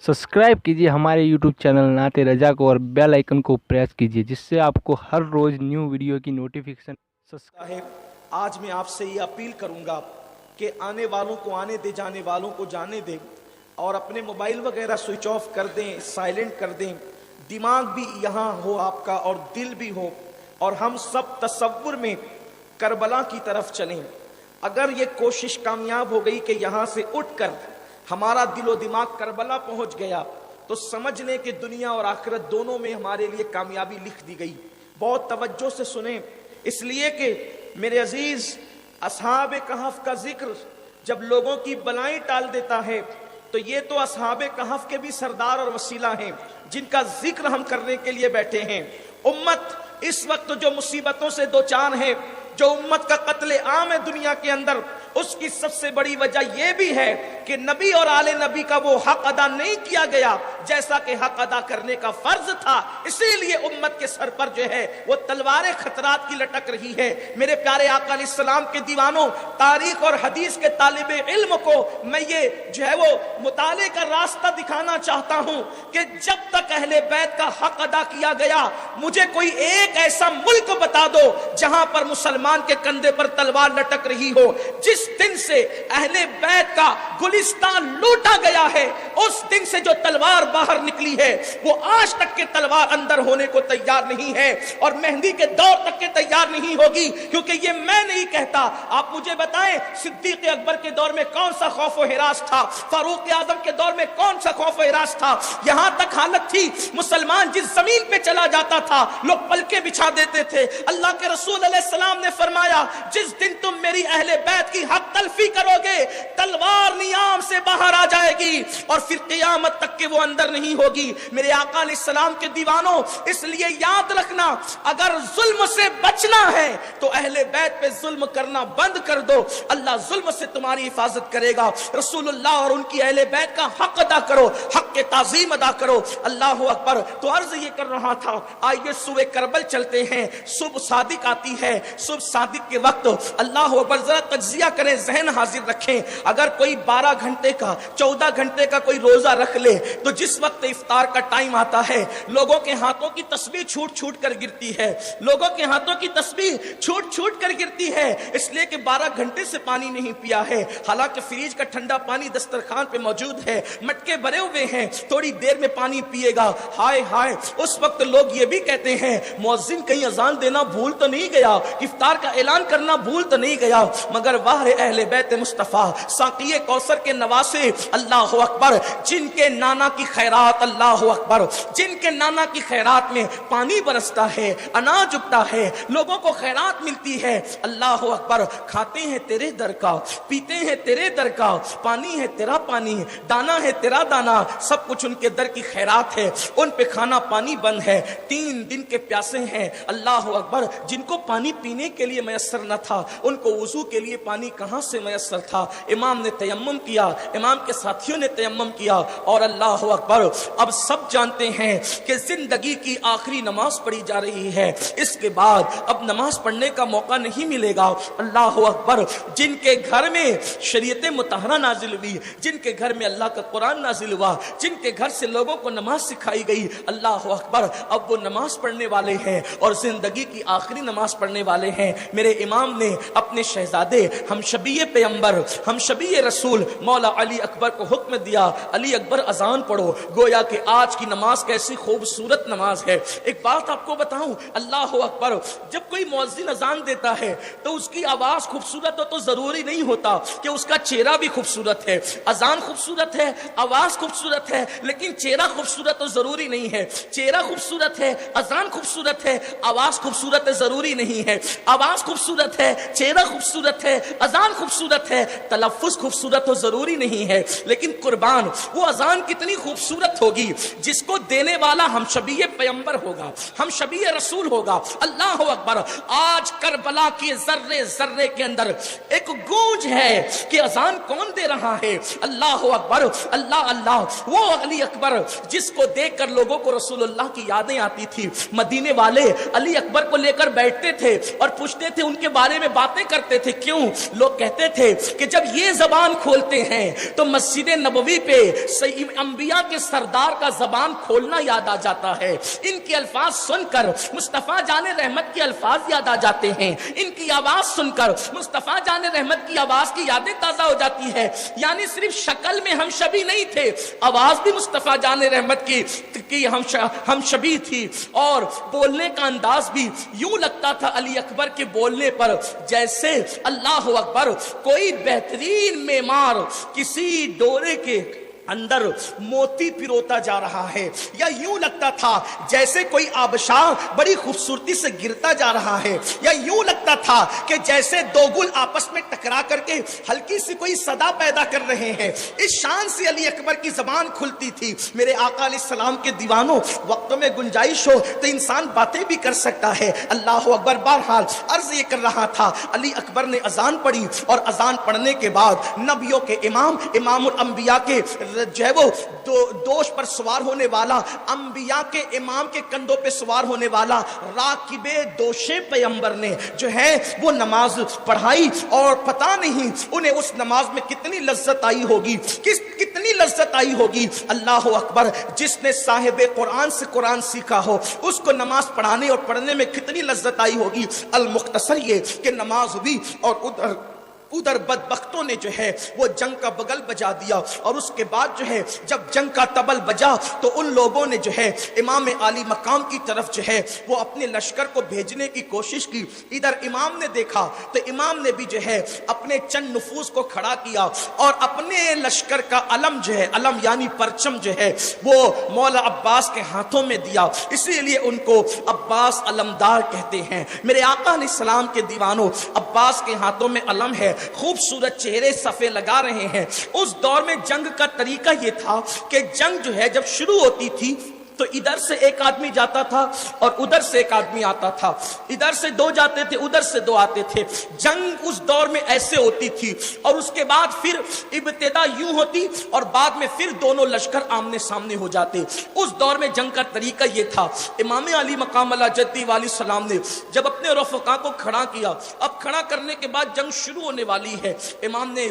Subscribe कीजिए हमारे YouTube channel नाते रजा को और बेल आइकन को प्रेस कीजिए जिससे आपको हर रोज़ न्यू वीडियो की नोटिफिकेशन है। आज मैं आपसे ये अपील करूंगा कि आने वालों को आने दे, जाने वालों को जाने दें और अपने मोबाइल वगैरह स्विच ऑफ कर दें, साइलेंट कर दें। दिमाग भी यहाँ हो आपका और दिल भी हो, और हम सब तसव्वुर में करबला की तरफ चलें। अगर ये कोशिश कामयाब हो गई कि यहाँ से उठकर हमारा दिलो दिमाग करबला पहुंच गया, तो समझ लें कि दुनिया और आखिरत दोनों में हमारे लिए कामयाबी लिख दी गई। बहुत तवज्जो से सुने, इसलिए कि मेरे अजीज, असहाबे कहफ का जिक्र जब लोगों की बलाएं टाल देता है, तो ये तो असहाबे कहफ के भी सरदार और वसीला हैं जिनका जिक्र हम करने के लिए बैठे हैं। उम्मत इस वक्त जो मुसीबतों से दो चार है, जो उम्मत का कत्ले आम है दुनिया के अंदर, उसकी सबसे बड़ी वजह यह भी है कि नबी और आले नबी का वो हक अदा नहीं किया गया जैसा कि हक अदा करने का फर्ज था। इसीलिए उम्मत के सर पर जो है वो तलवारें खतरात की लटक रही है। मेरे प्यारे आका अलैहिस्सलाम के दीवानों, तारीख और हदीस के तालिबे इल्म को मैं ये जो है वो मुताले का रास्ता दिखाना चाहता हूं कि जब तक अहले बैत का हक अदा किया गया, मुझे कोई एक ऐसा मुल्क बता दो जहां पर मुसलमान के कंधे पर तलवार लटक रही हो। जिस दिन से अहले बैत का गुलिस्तान लूटा गया है, उस दिन से जो तलवार बाहर निकली है वो आज तक के तलवार अंदर होने को तैयार नहीं है और मेहंदी के दौर तक के तैयार नहीं होगी। क्योंकि ये मैं नहीं कहता, आप मुझे बताएं सिद्दीक अकबर के दौर में कौन सा खौफ व हिरास था, फारूक आजम के दौर में कौन सा खौफ व हिरास था। यहां तक हालत थी मुसलमान जिस जमीन पे चला जाता था लोग पलके बिछा देते थे। अल्लाह के रसूल अलैहिस्सलाम ने फरमाया, जिस दिन तुम मेरी अहले बैत की हक तलफी करोगे, तलवार नियाम से बाहर आ जाएगी और फिर क़यामत तक के वो अंदर नहीं होगी। मेरे आका अलैहिस्सलाम के दीवानों, इसलिए याद रखना, अगर जुल्म से बचना है तो अहले बैत पे जुल्म करना बंद कर दो। अल्लाह जुल्म से तुम्हारी हिफाजत करेगा। रसूलुल्लाह और उनकी अहले बैत का हक अदा करो, हक के ताज़ीम अदा करो। अल्लाह अकबर। तो अर्ज ये कर रहा था, आइए सुबह करबल चलते हैं। सुबह सादिक आती है, सुबह सादिक के वक्त अल्लाह अकबर, जरा तज्जिया करें, जहन हाजिर रखें। अगर कोई 12 घंटे का 14 घंटे का कोई रोजा रख ले, तो जिस वक्त इफ्तार का टाइम आता है लोगों के हाथों की तस्बीह छूट छूट कर गिरती है, लोगों के हाथों की तस्बीह छूट छूट कर गिरती है, इसलिए कि 12 घंटे से पानी नहीं पिया है। हालांकि फ्रिज का ठंडा पानी दस्तरखान पे मौजूद है, मटके भरे हुए हैं, थोड़ी देर में पानी पिएगा। हाय हाय, उस वक्त लोग ये भी कहते हैं मुअज्जिन कहीं अजान देना भूल तो नहीं गया, इफ्तार का ऐलान करना भूल तो नहीं गया। मगर वाह रे अहले बैत मुस्तफा, साक़िए कौसर के नवासे, अल्लाह अकबर, जिनके नाना की खैरात, अल्लाह अकबर, जिनके नाना की खैरात में पानी बरसता है, अनाज उगता है, लोगों को खैरात मिलती है। अल्लाह अकबर। खाते हैं तेरे दर का, पीते हैं तेरे दर का, पानी है तेरा पानी, दाना है तेरा दाना, सब कुछ उनके दर की खैरात है। उन पे खाना पानी बंद है, 3 दिन के प्यासे हैं। अल्लाह अकबर। जिनको पानी पीने के लिए मयसर न था, उनको वुजू के लिए पानी कहां से मयसर था। इमाम ने तयम्मुम किया, इमाम के साथियों ने तयम्मुम किया, और अल्लाह अकबर। अब सब जानते हैं कि जिंदगी की आखिरी नमाज पढ़ी जा रही है, इसके बाद अब नमाज पढ़ने का मौका नहीं मिलेगा। अल्लाह अकबर। जिनके घर में शरीयत मुतहरा नाजिल हुई, जिनके घर में अल्लाह का कुरान नाजिल हुआ, जिनके घर से लोगों को नमाज सिखाई गई, अल्लाह अकबर, अब वो नमाज पढ़ने वाले हैं और जिंदगी की आखिरी नमाज पढ़ने वाले हैं। मेरे इमाम ने अपने शहजादे हम शबीए पैगंबर, हम शबीए रसूल मौला अली अकबर को हुक्म दिया, अली अकबर अजान पढ़ो। गोया कि आज की नमाज कैसी खूबसूरत नमाज है। एक बात आपको बताऊं, अल्लाह अकबर, जब कोई मुअज्जिन अजान देता है तो उसकी आवाज खूबसूरत हो तो जरूरी नहीं होता कि उसका चेहरा भी खूबसूरत है। अजान खूबसूरत है, आवाज खूबसूरत है, लेकिन चेहरा खूबसूरत तो जरूरी नहीं है। चेहरा खूबसूरत है, अजान खूबसूरत है, आवाज खूबसूरत है, जरूरी नहीं है। आवाज खूबसूरत है, चेहरा खूबसूरत है, अजान खूबसूरत है, तलफ्फुज खूबसूरत तो जरूरी नहीं है। लेकिन कुर्बान, वो अजान कितनी खूबसूरत होगी जिसको देने वाला हम शबीए पैगंबर होगा, हम शबीए रसूल होगा। अल्लाह अकबर। आज करबला के जर्रे जर्रे के अंदर एक गूंज है कि अजान कौन दे रहा है। अल्लाह अकबर, अल्लाह अल्लाह। वो अली अकबर जिसको देखकर लोगों को रसूलुल्लाह की यादें आती थी। मदीने वाले अली अकबर को लेकर बैठते थे और पूछते थे, उनके बारे में बातें करते थे। क्यों? लोग कहते थे कि जब ये जबान खोलते हैं तो मस्जिद नबवी पे अंबिया के सरदार का जबान खोलना याद आ जाता है। इनके अल्फाज सुनकर मुस्तफा जाने रहमत के अल्फाज याद आ जाते हैं। इनकी आवाज सुनकर मुस्तफा जाने रहमत की आवाज की यादें ताजा हो जाती है। यानी सिर्फ शक्ल में हम शबी नहीं थे, आवाज भी मुस्तफा जाने रहमत की हम शबी थी, और बोलने का अंदाज भी यूं लगता था अली अकबर के बोलने पर जैसे अल्लाह अकबर कोई बेहतरीन मेमार किसी डोरे के अंदर मोती पिरोता जा रहा है, या यूं लगता था जैसे कोई आबशार बड़ी खूबसूरती से गिरता जा रहा है, या यूं लगता था कि जैसे दो गुल आपस में टकरा करके हल्की सी कोई सदा पैदा कर रहे हैं। इस शान से अली अकबर की जबान खुलती थी। मेरे आका अलैहिस्सलाम के दीवानों, वक्तों में गुंजाइश हो तो इंसान बातें भी कर सकता है। अल्लाह अकबर। बहरहाल अर्ज ये कर रहा था, अली अकबर ने अजान पढ़ी और अजान पढ़ने के बाद नबियों के इमामुल अंबिया के जो है वो दोष पर सवार होने वाला, अंबिया के इमाम के कंधों पे सवार होने वाला राकिबे दोषे पैगंबर ने जो है वो नमाज पढ़ाई, और पता नहीं उन्हें उस नमाज में कितनी लज्जत आई होगी, कितनी लज्जत आई होगी। अल्लाह अकबर। जिसने साहिब कुरान से कुरान सीखा हो उसको नमाज पढ़ाने और पढ़ने में कितनी लज्जत आई होगी। अल मुख्तसर ये कि नमाज हुई और उधर बदबख्तों ने जो है वो जंग का बगल बजा दिया, और उसके बाद जो है जब जंग का तबल बजा तो उन लोगों ने जो है इमाम आली मकाम की तरफ जो है वो अपने लश्कर को भेजने की कोशिश की। इधर इमाम ने देखा तो इमाम ने भी जो है अपने चंद नफूस को खड़ा किया और अपने लश्कर का अलम जो है, अलम यानी परचम जो है वो मौला अब्बास के हाथों में दिया, इसीलिए उनको अब्बास अलमदार कहते हैं। मेरे आका अलैहिस्सलाम के दीवानों, अब्बास के हाथों में अलम है, खूबसूरत चेहरे सफे लगा रहे हैं। उस दौर में जंग का तरीका यह था कि जंग जो है जब शुरू होती थी तो इधर से एक आदमी जाता था और उधर से एक आदमी आता था, इधर से दो जाते थे, उधर से दो आते थे। जंग उस दौर में ऐसे होती थी, और उसके बाद फिर इब्तिदा यूं होती और बाद में फिर दोनों लश्कर आमने सामने हो जाते। उस दौर में जंग का तरीका ये था। इमाम अली मकाम अल्लाह जद्दी वाली सलाम ने जब अपने रफ़क़ा को खड़ा किया, अब खड़ा करने के बाद जंग शुरू होने वाली है, इमाम ने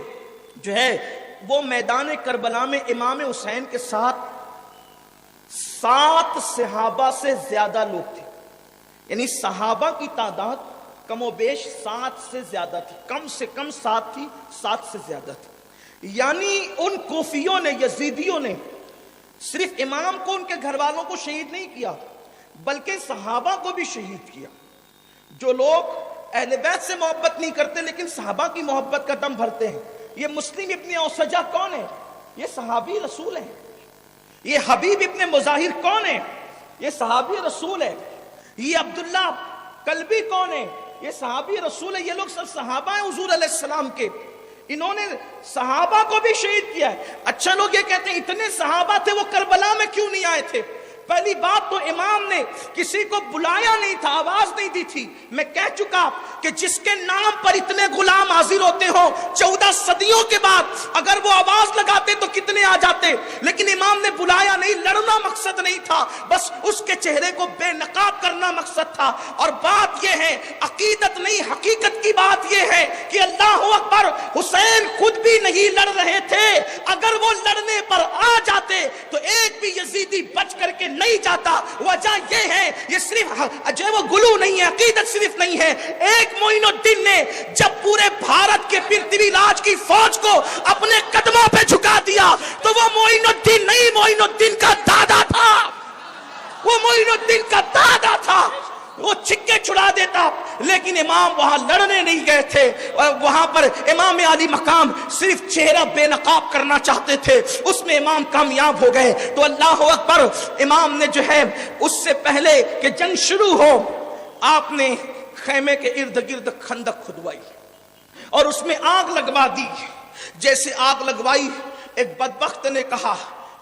जो है वो मैदान करबला में इमाम हुसैन के साथ 7 सहाबा से ज्यादा लोग थे, यानी सहाबा की तादाद कमोबेश 7 से ज्यादा थी, कम से कम 7 थी, 7 से ज्यादा थी। यानी उन कोफियों ने, यजीदियों ने सिर्फ इमाम को, उनके घर वालों को शहीद नहीं किया, बल्कि सहाबा को भी शहीद किया। जो लोग अहले बैत से मोहब्बत नहीं करते लेकिन सहाबा की मोहब्बत का दम भरते हैं। ये मुस्लिम इब्ने औसजा कौन है? ये सहाबी रसूल है। ये हबीब इब्ने मुजाहिर कौन है? ये सहाबी रसूल है। ये अब्दुल्ला कल्बी कौन है? ये सहाबी रसूल है। ये लोग सब सहाबा हैं हुजूर अलैहिस्सलाम के। इन्होंने सहाबा को भी शहीद किया है। अच्छा, लोग ये कहते हैं इतने सहाबा थे, वो करबला में क्यों नहीं आए थे? पहली बात तो इमाम ने किसी को बुलाया नहीं था, आवाज नहीं दी थी। मैं कह चुका कि जिसके नाम पर इतने गुलाम हाजिर होते हो 14 सदियों के बाद, अगर वो आवाज लगाते तो कितने आ जाते, लेकिन इमाम ने बुलाया नहीं। लड़ना मकसद नहीं था, बस उसके चेहरे को बेनकाब करना मकसद था। और बात यह है, अकीदत नहीं हकीकत की बात यह है कि अल्लाह अकबर, हुसैन खुद भी नहीं लड़ रहे थे। अगर वो लड़ने पर आ जाते तो एक भी यजीदी बच करके नहीं जाता। वजह यह है, ये सिर्फ जो वो गुलू नहीं है, अकीदत सिर्फ नहीं है। एक मोइनुद्दीन ने जब पूरे भारत के पृथ्वी राज की फौज को अपने कदमों पे झुका दिया तो वो मोइनुद्दीन नहीं, मोइनुद्दीन का दादा था। वो मोइनुद्दीन का दादा था। वो छिक्के छुड़ा देता, लेकिन इमाम वहां लड़ने नहीं गए थे। वहां पर इमाम अली मकाम सिर्फ चेहरा बेनकाब करना चाहते थे, उसमें इमाम कामयाब हो गए। तो अल्लाह अकबर, इमाम ने जो है उससे पहले कि जंग शुरू हो, आपने खैमे के इर्द गिर्द खंदक खुदवाई और उसमें आग लगवा दी। जैसे आग लगवाई, एक बदबख्त ने कहा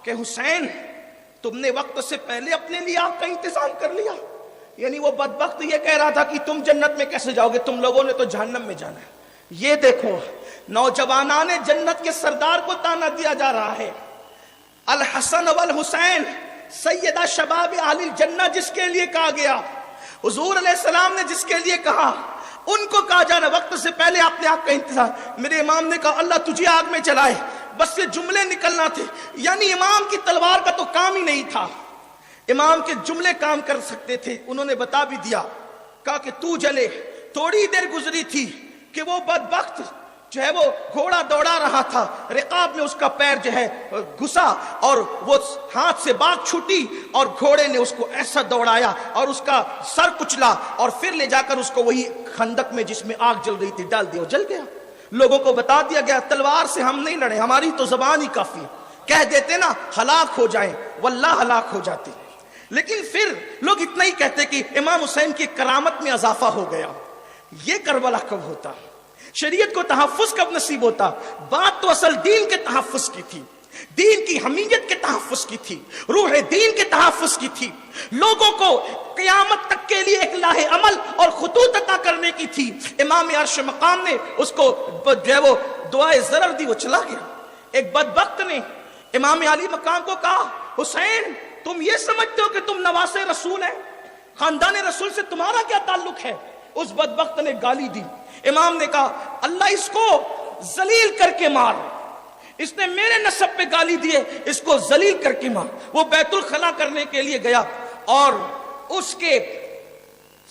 कि हुसैन, तुमने वक्त से पहले अपने लिए आग का इंतजाम कर लिया। यानी वो बदबख्त ये कह रहा था कि तुम जन्नत में कैसे जाओगे, तुम लोगों ने तो जहन्नम में जाना है। ये देखो, नौजवानान ने जन्नत के सरदार को ताना दिया जा रहा है। अल हसन वल हुसैन सैयदा शबाब आलिल जन्नत जिसके लिए कहा गया, हुजूर अलैहिस्सलाम ने जिसके लिए कहा, उनको कहा जाना वक्त से पहले आपने आग का इंतजार। मेरे इमाम ने कहा अल्लाह तुझे आग में जलाए, بس یہ جملے نکلنا تھے. یعنی امام کی تلوار کا تو کام ہی نہیں تھا, امام کے جملے کام کر سکتے تھے. انہوں نے بتا بھی دیا, کہا کہ تو جلے. تھوڑی دیر گزری تھی کہ وہ بدبخت جو ہے وہ گھوڑا دوڑا رہا تھا, رقاب میں اس کا پیر جو ہے گھسا اور وہ ہاتھ سے بات چھوٹی اور گھوڑے نے اس کو ایسا دوڑایا اور اس کا سر کچلا اور پھر لے جا کر اس کو وہی خندق میں جس میں آگ جل رہی تھی ڈال دیا, جل گیا. لوگوں کو بتا دیا گیا تلوار سے ہم نہیں لڑے, ہماری تو زبان ہی کافی ہے. کہہ دیتے نا ہلاک ہو جائیں, واللہ ہلاک ہو جاتے. لیکن پھر لوگ اتنا ہی کہتے کہ امام حسین کی کرامت میں اضافہ ہو گیا. یہ کربلا کب ہوتا, شریعت کو تحفظ کب نصیب ہوتا؟ بات تو اصل دین کے تحفظ کی تھی, دین کی حمیت کے تحفظ کی تھی, روح دین کے تحفظ کی تھی, لوگوں کو قیامت تک کے لیے ایک لاہ عمل اور خطوط عطا کرنے کی تھی. امام عرش مقام نے اس کو جو ہے وہ دعائے ضرر دی, وہ چلا گیا. ایک بدبخت نے امام علی مقام کو کہا, حسین تم یہ سمجھتے ہو کہ تم نواسے رسول ہیں, خاندان رسول سے تمہارا کیا تعلق ہے؟ اس بدبخت نے گالی دی. امام نے کہا اللہ اس کو ذلیل کر کے مار, اس نے میرے نسب پہ گالی دیے, اس کو ذلیل کر کے مار. وہ بیت الخلا کرنے کے لیے گیا اور اس کے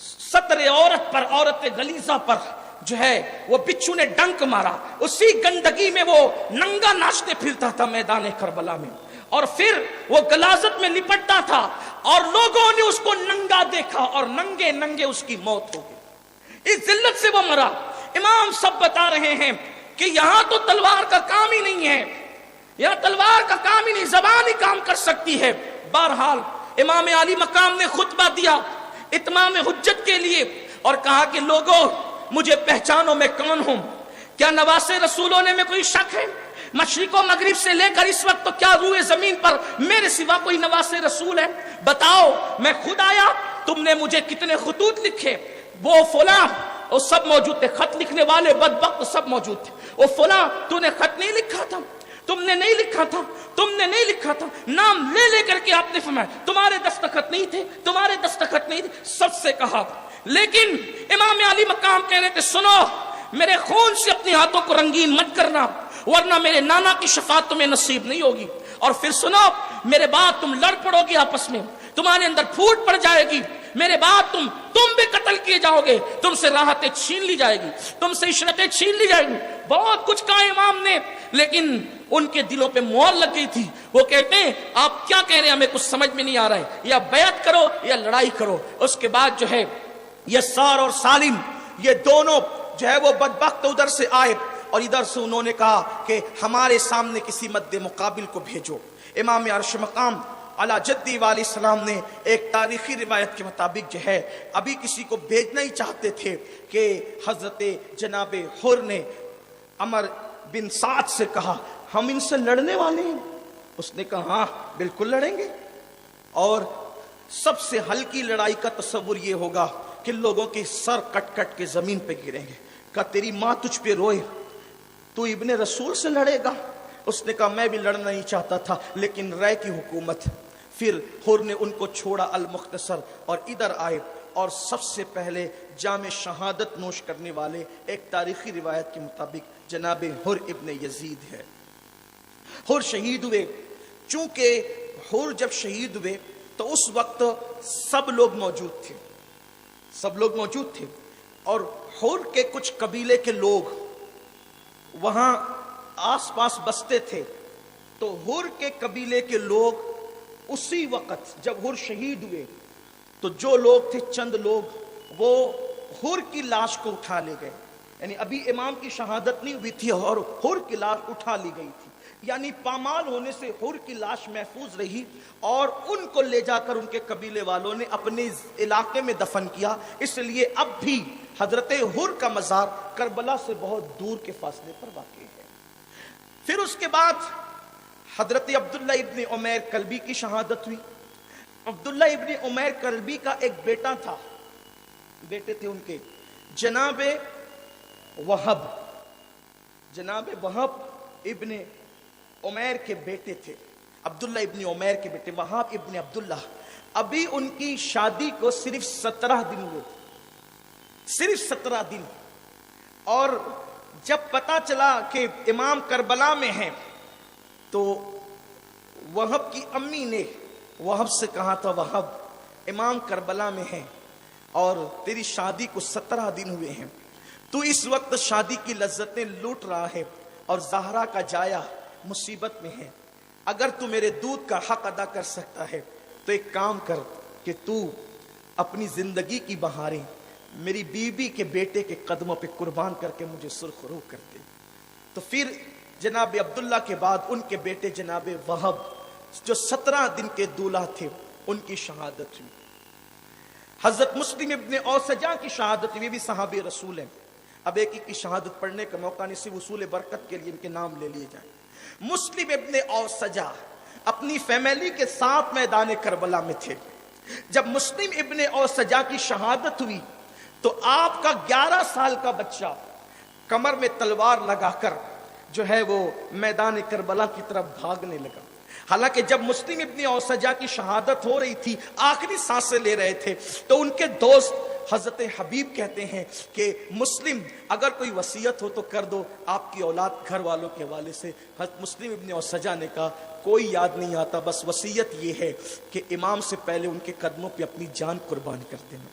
سطر عورت پر, عورت غلیظہ پر جو ہے وہ بچھو نے ڈنک مارا. اسی گندگی میں وہ ننگا ناچتے پھرتا تھا میدان کربلا میں, اور پھر وہ غلاظت میں لپٹتا تھا اور لوگوں نے اس کو ننگا دیکھا اور ننگے ننگے اس کی موت ہو گئی. اس ذلت سے وہ مرا. امام سب بتا رہے ہیں کہ یہاں تو تلوار کا کام ہی نہیں ہے, یہاں تلوار کا کام ہی نہیں, زبان ہی کام کر سکتی ہے. بہرحال امام علی مقام نے خطبہ دیا اتمام حجت کے لیے اور کہا کہ لوگوں مجھے پہچانو میں کون ہوں. کیا نواسے رسول ہونے میں کوئی شک ہے؟ مشرق و مغرب سے لے کر اس وقت تو کیا روئے زمین پر میرے سوا کوئی نواسے رسول ہے؟ بتاؤ, میں خود آیا, تم نے مجھے کتنے خطوط لکھے, وہ فلاں وہ سب موجود تھے, خط لکھنے والے بدبخت سب موجود تھے. وہ فلاں تو نے خط نہیں لکھا تھا, تم نے نہیں لکھا تھا, تم نے نہیں لکھا تھا, نام لے لے کر کے آپ نے فرمایا تمہارے دستخط نہیں تھے, تمہارے دستخط نہیں تھے, سب سے کہا. لیکن امام علی مقام کہہ رہے تھے سنو, میرے خون سے اپنے ہاتھوں کو رنگین مت کرنا ورنہ میرے نانا کی شفاعت تمہیں نصیب نہیں ہوگی. اور پھر سنو, میرے بعد تم لڑ پڑو گے آپس میں, تمہارے اندر پھوٹ پڑ جائے گی, میرے بعد تم بھی قتل کیے جاؤ گے, تم سے راحتیں چھین لی جائے گی, تم سے عشرتیں چھین لی جائے گی. بہت کچھ کہا امام نے, لیکن ان کے دلوں پہ مہر لگ گئی تھی. وہ کہتے ہیں آپ کیا کہہ رہے ہیں, ہمیں کچھ سمجھ میں نہیں آ رہا ہے, یا بیعت کرو یا لڑائی کرو. اس کے بعد جو ہے یسار اور سالم یہ دونوں جو ہے وہ بدبخت ادھر سے آئے اور ادھر سے انہوں نے کہا کہ ہمارے سامنے کسی مد مقابل کو بھیجو. امام عرش مقام علی جدی علیہ السلام نے ایک تاریخی روایت کے مطابق جو ہے ابھی کسی کو بھیجنا ہی چاہتے تھے کہ حضرت جناب حر نے عمر بن سعد سے کہا ہم ان سے لڑنے والے ہیں. اس نے کہا ہاں بالکل لڑیں گے, اور سب سے ہلکی لڑائی کا تصور یہ ہوگا کہ لوگوں کے سر کٹ کٹ کے زمین پہ گریں گے. کہا تیری ماں تجھ پہ روئے, تو ابن رسول سے لڑے گا؟ اس نے کہا میں بھی لڑنا نہیں چاہتا تھا لیکن رائے کی حکومت. پھر حر نے ان کو چھوڑا المختصر اور ادھر آئے, اور سب سے پہلے جام شہادت نوش کرنے والے ایک تاریخی روایت کے مطابق جناب حر ابن یزید ہے. حر شہید ہوئے. چونکہ حر جب شہید ہوئے تو اس وقت سب لوگ موجود تھے, سب لوگ موجود تھے, اور حر کے کچھ قبیلے کے لوگ وہاں آس پاس بستے تھے. تو حر کے قبیلے کے لوگ اسی وقت جب حر شہید ہوئے تو جو لوگ تھے چند لوگ وہ حر کی لاش کو اٹھا لے گئے. یعنی ابھی امام کی شہادت نہیں ہوئی تھی اور حر کی لاش اٹھا لی گئی تھی, یعنی پامال ہونے سے حر کی لاش محفوظ رہی اور ان کو لے جا کر ان کے قبیلے والوں نے اپنے علاقے میں دفن کیا. اس لیے اب بھی حضرت حر کا مزار کربلا سے بہت دور کے فاصلے پر واقع ہے. پھر اس کے بعد حضرت عبداللہ ابن عمیر کلبی کی شہادت ہوئی. عبداللہ ابن عمیر کلبی کا ایک بیٹا تھا, بیٹے تھے ان کے جناب وہب. جناب وہب ابن عمیر کے بیٹے تھے, عبداللہ ابن عمیر کے بیٹے وہب ابن عبداللہ. ابھی ان کی شادی کو صرف 17 دن ہوئے, صرف 17 دن. اور جب پتا چلا کہ امام کربلا میں ہیں तो वहब की अम्मी ने वहब से कहा था, वहब इमाम करबला में है और तेरी शादी को 17 दिन हुए हैं, तू इस वक्त शादी की लज्जतें लूट रहा है और ज़हरा का जाया मुसीबत में है। अगर तू मेरे दूध का हक अदा कर सकता है तो एक काम कर कि तू अपनी जिंदगी की बहारें मेरी बीवी के बेटे के कदमों पे कुर्बान करके मुझे सुरखरू कर दे। तो फिर जनाब अब्दुल्ला के बाद उनके बेटे जनाब वहब जो 17 दिन के दूल्हा थे उनकी शहादत हुई। हजरत मुस्लिम इब्ने औसजा की शहादत हुई, भी सहाबे रसूल हैं। अब एक की शहादत पढ़ने का मौका नहीं, सिर्फ उसूल बरकत के लिए इनके नाम ले लिए जाए। मुस्लिम इब्ने औसजा अपनी फैमिली के साथ मैदान करबला में थे। जब मुस्लिम इब्ने औसजा की शहादत हुई तो आपका 11 साल का बच्चा कमर में तलवार लगाकर जो है वो मैदान करबला की तरफ भागने लगा। हालांकि जब मुस्लिम इब्ने औसजा की शहादत हो रही थी, आखिरी सांसें ले रहे थे, तो उनके दोस्त हजरत हबीब कहते हैं कि मुस्लिम अगर कोई वसीयत हो तो कर दो आपकी औलाद घर वालों के हवाले से। हजरत मुस्लिम इब्ने औसजा ने कहा कोई याद नहीं आता, बस वसीयत ये है कि इमाम से पहले उनके कदमों पे अपनी जान कुर्बान कर देना।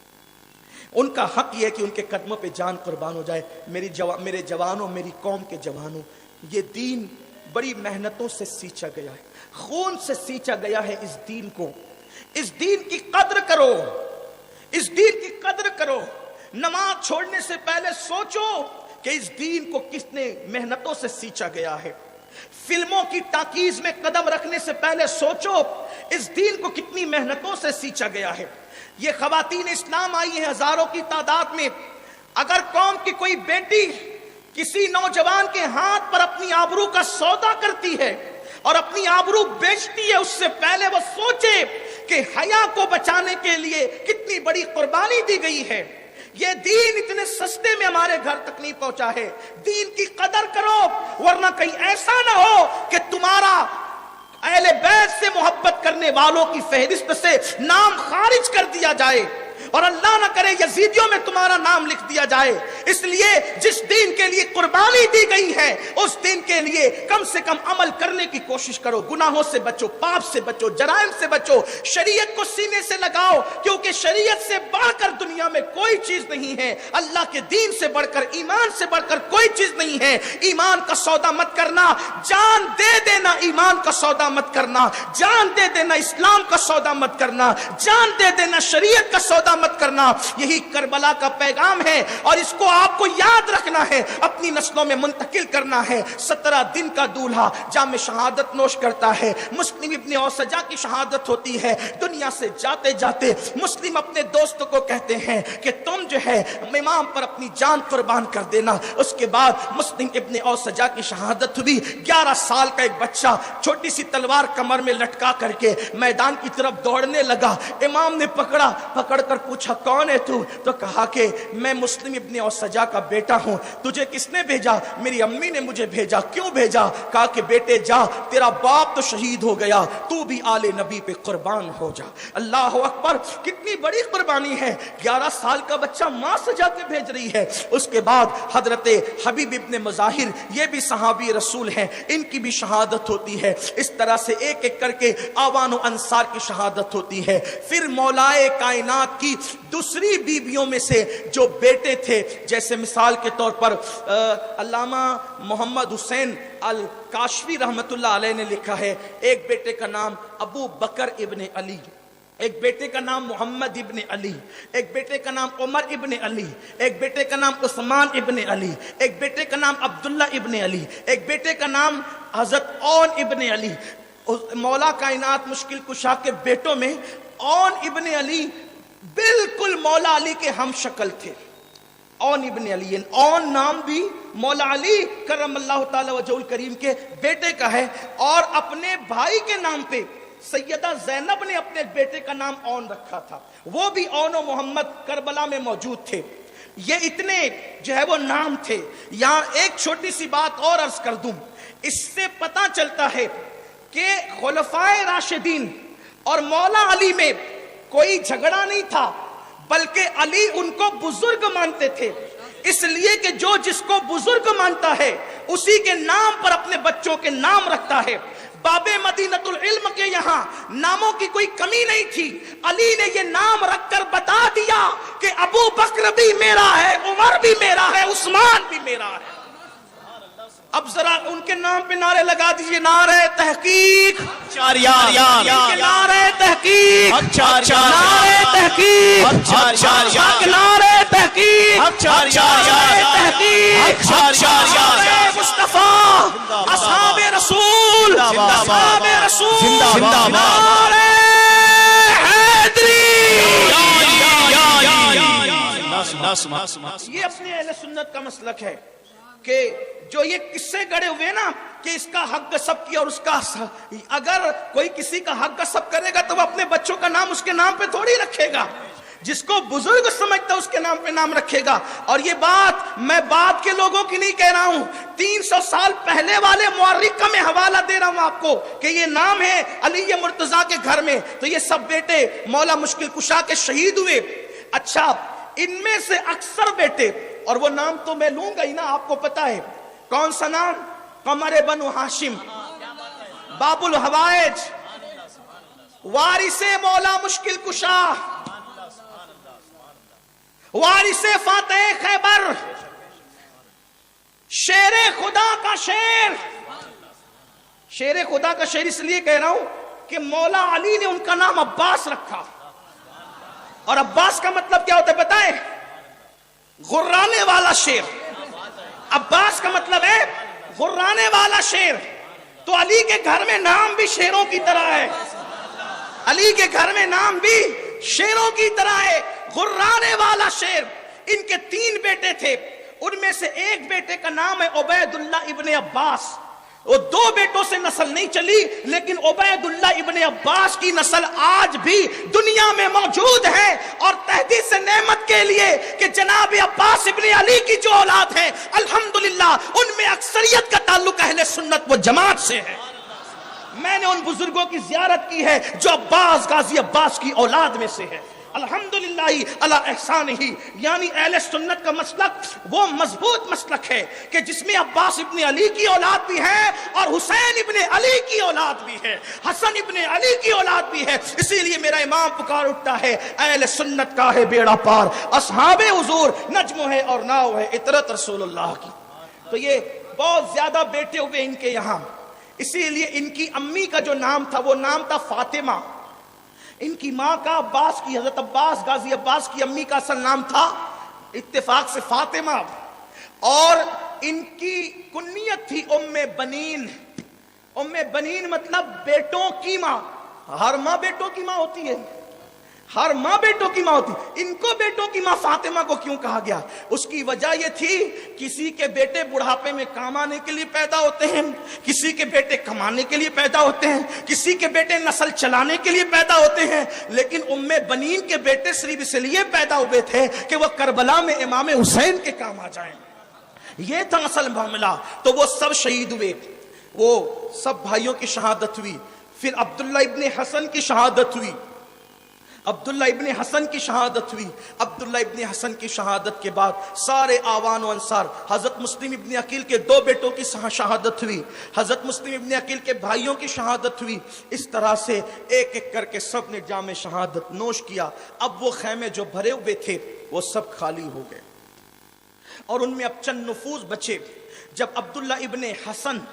उनका हक ये है कि उनके कदमों पे जान कुर्बान हो जाए। मेरे जवानों, मेरी कौम के जवानों, ये दीन बड़ी मेहनतों से सींचा गया है, खून से सींचा गया है। इस दीन को, इस दीन की कद्र करो, इस दीन की कद्र करो। नमाज छोड़ने से पहले सोचो कि इस दीन को किसने मेहनतों से सींचा गया है। फिल्मों की टाकीज में कदम रखने से पहले सोचो इस दीन को कितनी मेहनतों से सींचा गया है। ये खवातीन इस्लाम आई हैं हजारों की तादाद में। अगर कौम की कोई बेटी किसी नौजवान के हाथ पर अपनी आबरू का सौदा करती है और अपनी आबरू बेचती है, उससे पहले वो सोचे कि हया को बचाने के लिए कितनी बड़ी कुर्बानी दी गई है। ये दीन इतने सस्ते में हमारे घर तक नहीं पहुंचा है। दीन की कदर करो, वरना कहीं ऐसा ना हो कि तुम्हारा अहले बैत से मोहब्बत करने वालों की फहरिस्त से नाम खारिज कर दिया जाए और अल्लाह ना करे यजीदियों में तुम्हारा नाम लिख दिया जाए। इसलिए जिस दीन के लिए कुर्बानी दी गई है उस दीन के लिए कम से कम अमल करने की कोशिश करो। गुनाहों से बचो, पाप से बचो, जराइम से बचो, शरीयत को सीने से लगाओ, क्योंकि शरीयत से बढ़कर दुनिया में कोई चीज नहीं है। अल्लाह के दीन से बढ़कर, ईमान से बढ़कर कोई चीज नहीं है। ईमान का सौदा मत करना, जान दे देना। ईमान का सौदा मत करना, जान दे देना। इस्लाम का सौदा मत करना, जान दे देना। शरीयत का सौदा मत करना। यही करबला का पैगाम है और इसको आपको याद रखना है, अपनी नस्लों में मुंतकिल करना है। 17 दिन का दूल्हा जाम शहादत नोश करता है। मुस्लिम इब्ने औसजा की शहादत होती है। दुनिया से जाते जाते मुस्लिम अपने दोस्तों को कहते हैं कि तुम जो है इमाम पर अपनी जान कुर्बान कर देना। उसके बाद मुस्लिम इब्ने औसजा की शहादत हुई। 11 साल का एक बच्चा छोटी सी तलवार कमर में लटका करके मैदान की तरफ दौड़ने लगा। इमाम ने पकड़कर पूछा कौन है तू? तो कहा कि मैं मुस्लिम इब्ने औसजा का बेटा हूं। तुझे किसने भेजा? मेरी अम्मी ने मुझे भेजा। क्यों भेजा? कहा कि बेटे जा, तेरा बाप तो शहीद हो गया, तू भी आले नबी पे कुर्बान हो जा। अल्लाह अकबर, कितनी बड़ी कुर्बानी है। 11 साल का बच्चा मां से जाके भेज रही है। उसके बाद हजरते हबीब इब्ने मुजाहिर, ये भी सहाबी रसूल हैं, इनकी भी शहादत होती है। इस तरह से एक एक करके आवानो अंसार की शहादत होती है। फिर मौलाए कायनात की दूसरी बीवियों में से जो बेटे थे, जैसे मिसाल के तौर पर अल्लामा मोहम्मद हुसैन अल काशवी रहमतुल्लाह अलैह ने लिखा है, एक बेटे का नाम अबू बकर इब्ने अली, एक बेटे का नाम मोहम्मद इब्ने अली, एक बेटे का नाम उमर इब्ने अली, एक बेटे का नाम उस्मान इब्ने अली, एक बेटे का नाम अब्दुल्ला इब्ने अली, एक बेटे का नाम हजरत औन इब्ने अली। मौला कायनात मुश्किल कुशा के बेटों में औन इब्ने अली बिल्कुल मौला अली के हम शक्ल थे। औन इब्ने अली, औन नाम भी मौला अली करमल्लाहु ताला वजहुल करीम के बेटे का है। और अपने भाई के नाम पे सैयदा ज़ैनब ने अपने बेटे का नाम औन रखा था। वो भी औनो मोहम्मद करबला में मौजूद थे। ये इतने जो है वो नाम थे। यहां एक छोटी सी बात और अर्ज कर दूं, इससे पता चलता है कि खुलफाए राशिदीन और मौला अली में कोई झगड़ा नहीं था, बल्कि अली उनको बुजुर्ग मानते थे। इसलिए कि जो जिसको बुजुर्ग मानता है उसी के नाम पर अपने बच्चों के नाम रखता है। बाबे मदीनतुल इल्म के यहाँ नामों की कोई कमी नहीं थी। अली ने ये नाम रखकर बता दिया कि अबू बकर भी मेरा है, उमर भी मेरा है, उस्मान भी मेरा है। अब जरा उनके नाम पे नारे लगा दीजिए, नारे तहकीक, नारे तहकीक, नारे तहकीक, नारे तहकीक, मुस्तफा, असहाबे रसूल, असहाबे रसूल, नारे हैदरी। ये अपने अहले सुन्नत का मसलक है कि जो ये किस्से गड़े हुए ना कि इसका हक गसब किया और उसका, अगर कोई किसी का हक गसब करेगा तो वो अपने बच्चों का नाम उसके नाम पे थोड़ी रखेगा, जिसको बुजुर्ग समझता उसके नाम पे नाम रखेगा। और ये बात मैं बाद के लोगों की नहीं कह रहा हूं, 300 साल पहले वाले मुअर्रिख का मैं हवाला दे रहा हूं आपको कि ये नाम है अली मुर्तजा के घर में, तो ये सब बेटे मौला मुश्किल कुशा के शहीद हुए। अच्छा, इनमें से अक्सर बेटे, और वो नाम तो मैं लूंगा ही ना, आपको पता है कौन सा नाम, कमर बनु हाशिम, बाबुल हवाइज, वारिसे मौला मुश्किल कुशा, वारिसे फातेह खैबर, शेरे खुदा का शेर। शेरे खुदा का शेर इसलिए कह रहा हूं कि मौला अली ने उनका नाम अब्बास रखा, और अब्बास का मतलब क्या होता है पता है, गुर्राने वाला शेर। अब्बास का मतलब है गुर्राने वाला शेर। तो अली के घर में नाम भी शेरों की तरह है, अली के घर में नाम भी शेरों की तरह है, गुर्राने वाला शेर। इनके 3 बेटे थे, उनमें से एक बेटे का नाम है उबैदुल्लाह इब्ने अब्बास। वो 2 बेटों से नस्ल नहीं चली, लेकिन उबैदुल्लाह इब्ने अब्बास की नस्ल आज भी दुनिया में मौजूद है। और तहदीद से नेमत के लिए कि जनाब अब्बास इब्ने अली की जो औलाद है, अल्हम्दुलिल्लाह उनमें अक्सरियत का ताल्लुक अहले सुन्नत व जमात से है। मैंने उन बुजुर्गों की जियारत की है जो अब्बास गाजी अब्बास की औलाद में से है, अल्हम्दुलिल्लाह अला एहसान ही। यानी अहले सुन्नत का मसलक वो मजबूत मसलक है कि जिसमें अब्बास इब्ने अली की औलाद भी है और हुसैन इब्ने अली की औलाद भी है, हसन इब्ने अली की औलाद भी है। इसीलिए मेरा इमाम पुकार उठता है, अहले सुन्नत का है बेड़ा पार, असहाबे हुजूर नज्म है और नाव है इतरत रसूलुल्लाह की। तो ये बहुत ज्यादा बेटे हुए इनके यहाँ, इसीलिए इनकी अम्मी का जो नाम था वो नाम था फातिमा। इनकी माँ का अब्बास की, हजरत अब्बास गाजी अब्बास की अम्मी का असल नाम था इत्तेफाक से फातिमा, और इनकी कुन्नियत थी उम्मे बनीन। उम्मे बनीन मतलब बेटों की माँ। हर माँ बेटों की माँ होती है, हर माँ बेटों की माँ होती। इनको बेटों की माँ फातिमा को क्यों कहा गया? उसकी वजह यह थी, किसी के बेटे बुढ़ापे में काम आने के लिए पैदा होते हैं, किसी के बेटे कमाने के लिए पैदा होते हैं, किसी के बेटे नस्ल चलाने के लिए पैदा होते हैं, लेकिन उम्मे बनीन के बेटे सिर्फ इसलिए पैदा हुए थे कि वह करबला में इमाम हुसैन के काम आ जाएं। यह था असल मामला। तो वो सब शहीद हुए, वो सब भाइयों की शहादत हुई। फिर अब्दुल्ला इब्ने हसन की शहादत हुई, अब्दुल्ला इब्ने हसन की शहादत हुई। अब्दुल्ला इब्ने हसन की शहादत के बाद सारे आवान व अंसार, हजरत मुस्लिम इब्ने अकील के 2 बेटों की शहादत हुई, हजरत मुस्लिम इब्ने अकील के भाइयों की शहादत हुई। इस तरह से एक एक करके सब ने जामे शहादत नोश किया। अब वो खैमे जो भरे हुए थे वो सब खाली हो गए और उनमें अब चंद नफूस बचे। जब अब्दुल्ला इब्ने हसन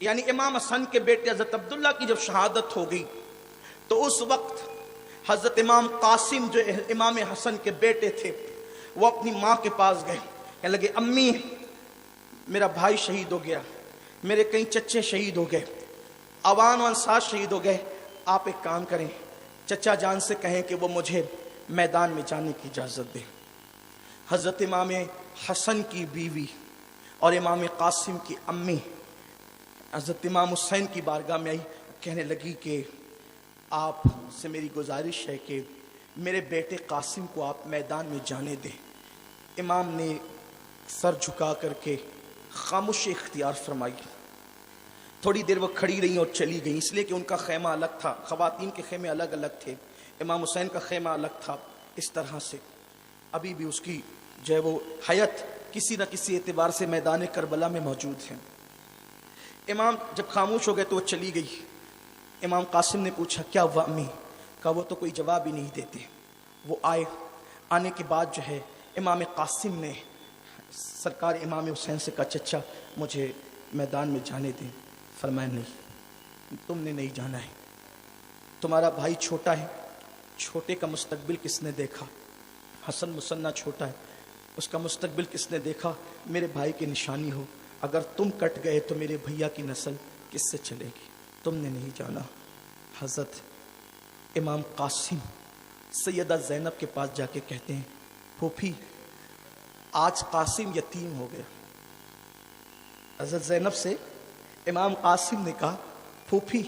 यानी इमाम हसन के बेटे हजरत अब्दुल्ला की जब शहादत हो गई, तो उस वक्त हजरत इमाम कासिम जो इमाम हसन के बेटे थे, वो अपनी माँ के पास गए, कहने लगे, अम्मी मेरा भाई शहीद हो गया, मेरे कई चच्चे शहीद हो गए, अवान व अंसार शहीद हो गए, आप एक काम करें, चचा जान से कहें कि वो मुझे मैदान में जाने की इजाज़त दें। हजरत इमाम हसन की बीवी और इमाम कासिम की अम्मी हजरत इमाम हुसैन की बारगाह में आई, कहने लगी कि आप से मेरी गुजारिश है कि मेरे बेटे कासिम को आप मैदान में जाने दें। इमाम ने सर झुका करके खामोशी इख्तियार फरमाई। थोड़ी देर वो खड़ी रही और चली गई, इसलिए कि उनका खेमा अलग था, ख़वातीन के खेमे अलग अलग थे, इमाम हुसैन का खेमा अलग था। इस तरह से अभी भी उसकी जो है वो हयात किसी न किसी एतबार से मैदान करबला में मौजूद है। امام جب خاموش ہو گئے تو وہ چلی گئی. امام قاسم نے پوچھا کیا ہوا امی؟ کہا وہ تو کوئی جواب ہی نہیں دیتے. وہ آئے. آنے کے بعد جو ہے امام قاسم نے سرکار امام حسین سے کہا چچا مجھے میدان میں جانے دیں. فرمایا نہیں، تم نے نہیں جانا ہے. تمہارا بھائی چھوٹا ہے، چھوٹے کا مستقبل کس نے دیکھا؟ حسن مصنع چھوٹا ہے، اس کا مستقبل کس نے دیکھا؟ میرے بھائی کی نشانی ہو. اگر تم کٹ گئے تو میرے بھیا کی نسل کس سے چلے گی؟ تم نے نہیں جانا. حضرت امام قاسم سیدہ زینب کے پاس جا کے کہتے ہیں پھوپھی آج قاسم یتیم ہو گیا. حضرت زینب سے امام قاسم نے کہا پھوپھی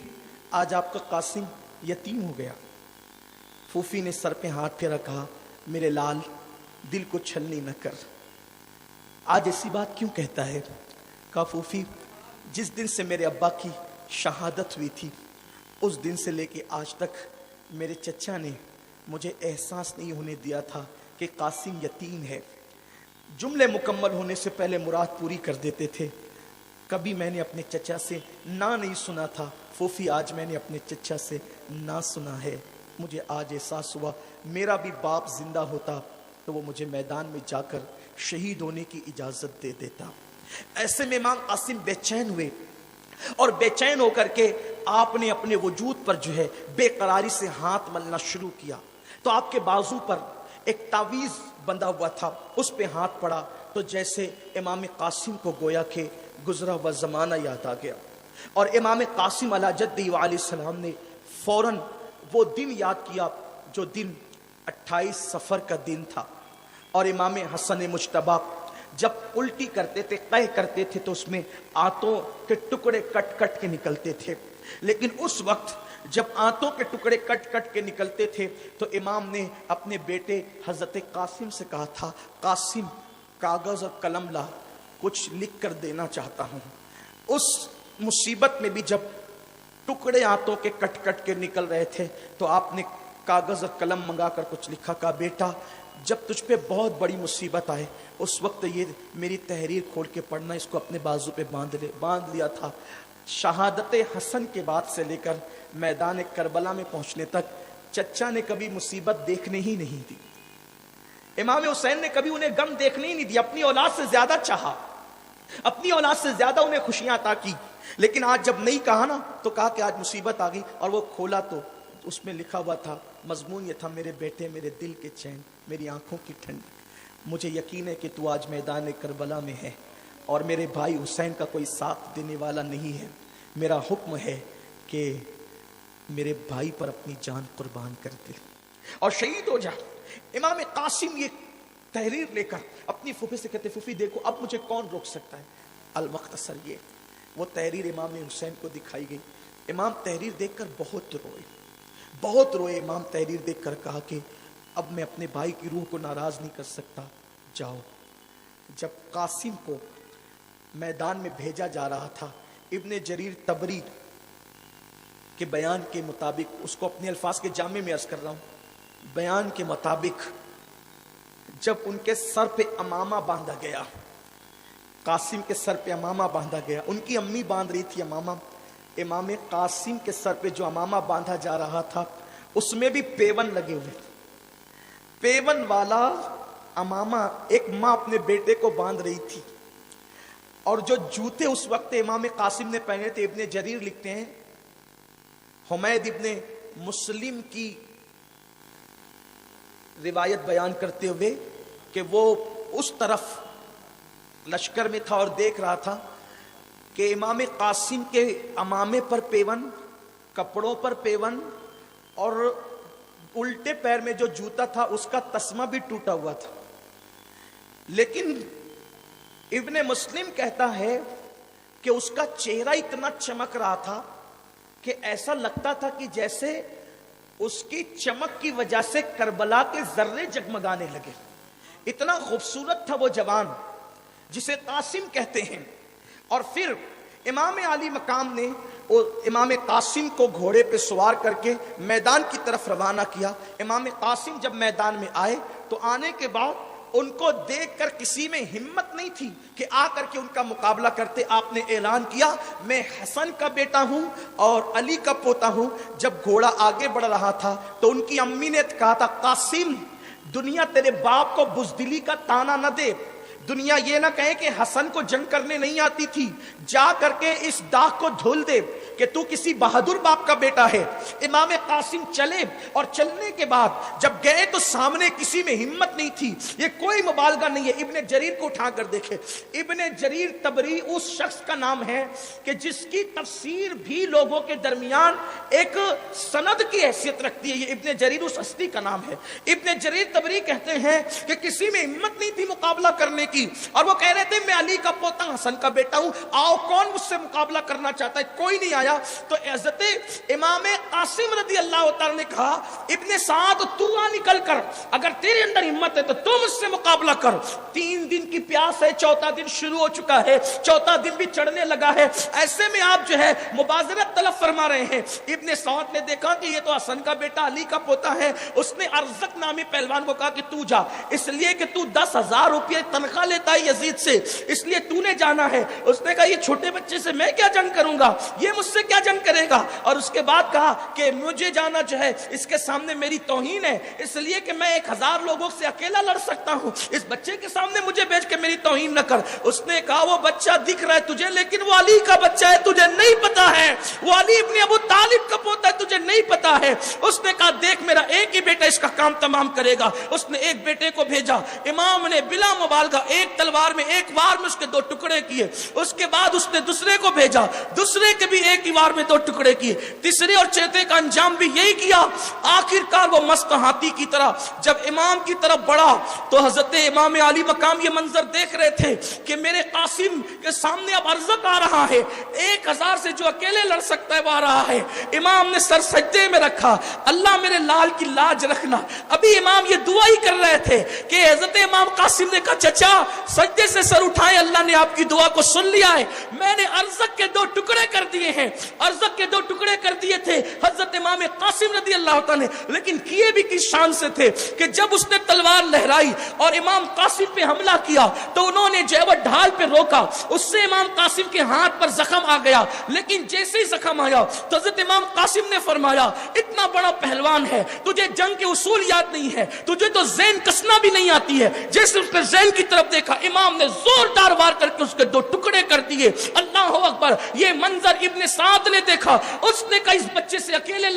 آج آپ کا قاسم یتیم ہو گیا. پھوپھی نے سر پہ ہاتھ پھیرا، کہا میرے لال دل کو چھلنی نہ کر، آج ایسی بات کیوں کہتا ہے؟ کہا پھوپھی جس دن سے میرے ابا کی شہادت ہوئی تھی اس دن سے لے کے آج تک میرے چچا نے مجھے احساس نہیں ہونے دیا تھا کہ قاسم یتیم ہے. جملے مکمل ہونے سے پہلے مراد پوری کر دیتے تھے. کبھی میں نے اپنے چچا سے نہ نہیں سنا تھا. پھوپھی آج میں نے اپنے چچا سے نہ سنا ہے. مجھے آج احساس ہوا میرا بھی باپ زندہ ہوتا تو وہ مجھے میدان میں جا کر شہید ہونے کی اجازت دے دیتا. ایسے میں امام قاسم بے چین ہوئے اور بے چین ہو کر کے آپ نے اپنے وجود پر جو ہے بے قراری سے ہاتھ ملنا شروع کیا. تو آپ کے بازو پر ایک تعویذ بندھا ہوا تھا، اس پہ ہاتھ پڑا تو جیسے امام قاسم کو گویا کہ گزرا ہوا زمانہ یاد آ گیا. اور امام قاسم علیہ جدہ علیہ السلام نے فوراً وہ دن یاد کیا جو دن 28 صفر کا دن تھا. اور امام حسن مجتبی جب الٹی کرتے تھے، قے کرتے تھے تو اس میں آنتوں کے ٹکڑے کٹ کٹ کے نکلتے تھے. لیکن اس وقت جب آنتوں کے ٹکڑے کٹ کٹ کے نکلتے تھے تو امام نے اپنے بیٹے حضرت قاسم سے کہا تھا قاسم کاغذ اور قلم لا، کچھ لکھ کر دینا چاہتا ہوں. اس مصیبت میں بھی جب ٹکڑے آنتوں کے کٹ کٹ کے نکل رہے تھے تو آپ نے کاغذ اور قلم منگا کر کچھ لکھا. کہا بیٹا جب تجھ پہ بہت بڑی مصیبت آئے اس وقت یہ میری تحریر کھول کے پڑھنا. اس کو اپنے بازو پہ باندھ لیا تھا. شہادت حسن کے بعد سے لے کر میدان کربلا میں پہنچنے تک چچا نے کبھی مصیبت دیکھنے ہی نہیں دی. امام حسین نے کبھی انہیں غم دیکھنے ہی نہیں دیا. اپنی اولاد سے زیادہ چاہا، اپنی اولاد سے زیادہ انہیں خوشیاں عطا کی. لیکن آج جب نہیں کہا نا تو کہا کہ آج مصیبت آ گئی. اور وہ کھولا تو اس میں لکھا ہوا تھا، مضمون یہ تھا میرے بیٹے میرے دل کے چین میری آنکھوں کی ٹھنڈک، مجھے یقین ہے کہ تو آج میدان کربلا میں ہے اور میرے بھائی حسین کا کوئی ساتھ دینے والا نہیں ہے. میرا حکم ہے کہ میرے بھائی پر اپنی جان قربان کر دے اور شہید ہو جا. امام قاسم یہ تحریر لے کر اپنی پھوپھی سے کہتے پھوپھی دیکھو اب مجھے کون روک سکتا ہے. المختصر یہ وہ تحریر امام حسین کو دکھائی گئی. امام تحریر دیکھ کر بہت روئے. امام تحریر دیکھ کر کہا کہ اب میں اپنے بھائی کی روح کو ناراض نہیں کر سکتا. جاؤ. جب قاسم کو میدان میں بھیجا جا رہا تھا ابن جریر طبری کے بیان کے مطابق، اس کو اپنے الفاظ کے جامع میں عرض کر رہا ہوں، بیان کے مطابق جب ان کے سر پہ امامہ باندھا گیا، قاسم کے سر پہ امامہ باندھا گیا، ان کی امی باندھ رہی تھی امامہ. امام قاسم کے سر پہ جو امامہ باندھا جا رہا تھا اس میں بھی پیون لگے ہوئے تھے. پیون والا امامہ ایک ماں اپنے بیٹے کو باندھ رہی تھی. اور جو جوتے اس وقت امام قاسم نے پہنے تھے، ابن جریر لکھتے ہیں حمید ابن مسلم کی روایت بیان کرتے ہوئے کہ وہ اس طرف لشکر میں تھا اور دیکھ رہا تھا کہ امام قاسم کے امامے پر پیون، کپڑوں پر پیون، اور الٹے پیر میں جو جوتا تھا اس کا تسمہ بھی ٹوٹا ہوا تھا. لیکن ابن مسلم کہتا ہے کہ اس کا چہرہ اتنا چمک رہا تھا کہ ایسا لگتا تھا کہ جیسے اس کی چمک کی وجہ سے کربلا کے ذرے جگمگانے لگے. اتنا خوبصورت تھا وہ جوان جسے قاسم کہتے ہیں. اور پھر امام علی مقام نے امام قاسم کو گھوڑے پہ سوار کر کے میدان کی طرف روانہ کیا. امام قاسم جب میدان میں آئے تو آنے کے بعد उनको देखकर किसी में हिम्मत नहीं थी कि आकर के उनका मुकाबला करते। आपने ऐलान किया, मैं हसन का बेटा हूं और अली का पोता हूं। जब घोड़ा आगे बढ़ रहा था तो उनकी अम्मी ने कहा था, कासिम, दुनिया तेरे बाप को बुज़दिली का ताना न दे, दुनिया ये ना कहे कि हसन को जंग करने नहीं आती थी, जा करके इस दाग को धुल दे कि तू किसी बहादुर बाप का बेटा है। इमाम कासिम चले और चलने के बाद जब गए तो सामने किसी में हिम्मत नहीं थी। ये कोई मुबालगा नहीं है, इब्ने जरीर को उठा कर देखे। इब्ने जरीर तबरी उस शख्स का नाम है कि जिसकी तफसीर भी लोगों के दरमियान एक सनद की हैसियत रखती है। ये इब्ने जरीर उस हस्ती का नाम है। इब्ने जरीर तबरी कहते हैं कि किसी में हिम्मत नहीं थी मुकाबला करने की, और वो कह रहे थे, मैं अली का पोता हसन का बेटा हूं, आओ कौन मुझसे मुकाबला करना चाहता है। कोई नहीं आया। तो हज़रत इमाम कासिम रज़ी अल्लाह तआला ने कहा, इब्ने साद, तू आ निकल कर, अगर तेरे अंदर हिम्मत है तो तू मुझसे मुकाबला कर। 3 दिन की प्यास है, चौथा दिन शुरू हो चुका है, चौथा दिन भी चढ़ने लगा है। ऐसे में आप जो है मुबाज़रत तलब फरमा रहे हैं। इब्ने साद ने देखा कि ये तो हसन का बेटा अली का पोता है। उसने अर्ज़क नामी पहलवान को कहा कि तू जा, इसलिए कि तू 10,000 रुपये तनख्वाह लेता है यजीद से, इसलिए तूने जाना है। उसने कहा, ये छोटे बच्चे से मैं क्या जंग करूंगा, ये मुझसे क्या जंग करेगा। और उसके बाद कहा कि मुझे जाना जो है इसके सामने मेरी तौहीन है, इसलिए कि मैं 1000 लोगों से अकेला लड़ सकता हूं, इस बच्चे के सामने मुझे भेज के मेरी तौहीन न कर। उसने कहा, वो बच्चा दिख रहा है तुझे, लेकिन वो अली का बच्चा है, तुझे नहीं पता है, वो अली इब्ने अबू तालिब का पोता है, तुझे नहीं पता है। उसने कहा, देख मेरा एक ही बेटा इसका काम तमाम करेगा। उसने एक बेटे को भेजा। इमाम ने बिला मुबालगा एक तलवार में एक वार में उसके 2 टुकड़े किए। उसके बाद उसने दूसरे को भेजा, दूसरे के भी एक ही वार में 2 टुकड़े किए। तीसरे और चौथे का अंजाम भी यही किया। आखिरकार वो मस्त हाथी की तरह जब इमाम की तरफ बढ़ा तो हजरत इमाम अली मकाम ये मंजर देख रहे थे कि मेरे कासिम के सामने अब अर्ज़क आ रहा है, 1000 से जो अकेले लड़ सकता है वो आ रहा है। इमाम ने सर सजदे में रखा, अल्लाह मेरे लाल की लाज रखना। अभी इमाम ये दुआ ही कर रहे थे कि हजरत इमाम कासिम ने कहा, चचा सजदे से सर उठाए, अल्लाह ने आपकी दुआ को सुन लिया है, मैंने अर्ज़क के 2 टुकड़े कर दिए हैं। अर्ज़क के 2 टुकड़े कर दिए थे हजरत इमाम कासिम रज़ी अल्लाह तआला ने, लेकिन किए भी किस शान से थे कि जब उसने तलवार लहराई और इमाम कासिम पे हमला किया तो उन्होंने जो है वो ढाल पे रोका, उससे इमाम कासिम के हाथ पर जख्म आ गया। लेकिन जैसे ही जख्म आया तो हजरत इमाम कासिम ने फरमाया, इतना बड़ा पहलवान है, तुझे जंग के उसूल याद नहीं है, तुझे तो ज़ैन कसना भी नहीं आती है। जैसे उसने ज़ैन की तरफ देखा, इमाम ने जोरदार वार करके उसके 2 टुकड़े कर दिए। अल्लाह अकबर। ये मंजर इब्ने साद ने देखा। उसने कहा, इस बच्चे से अकेले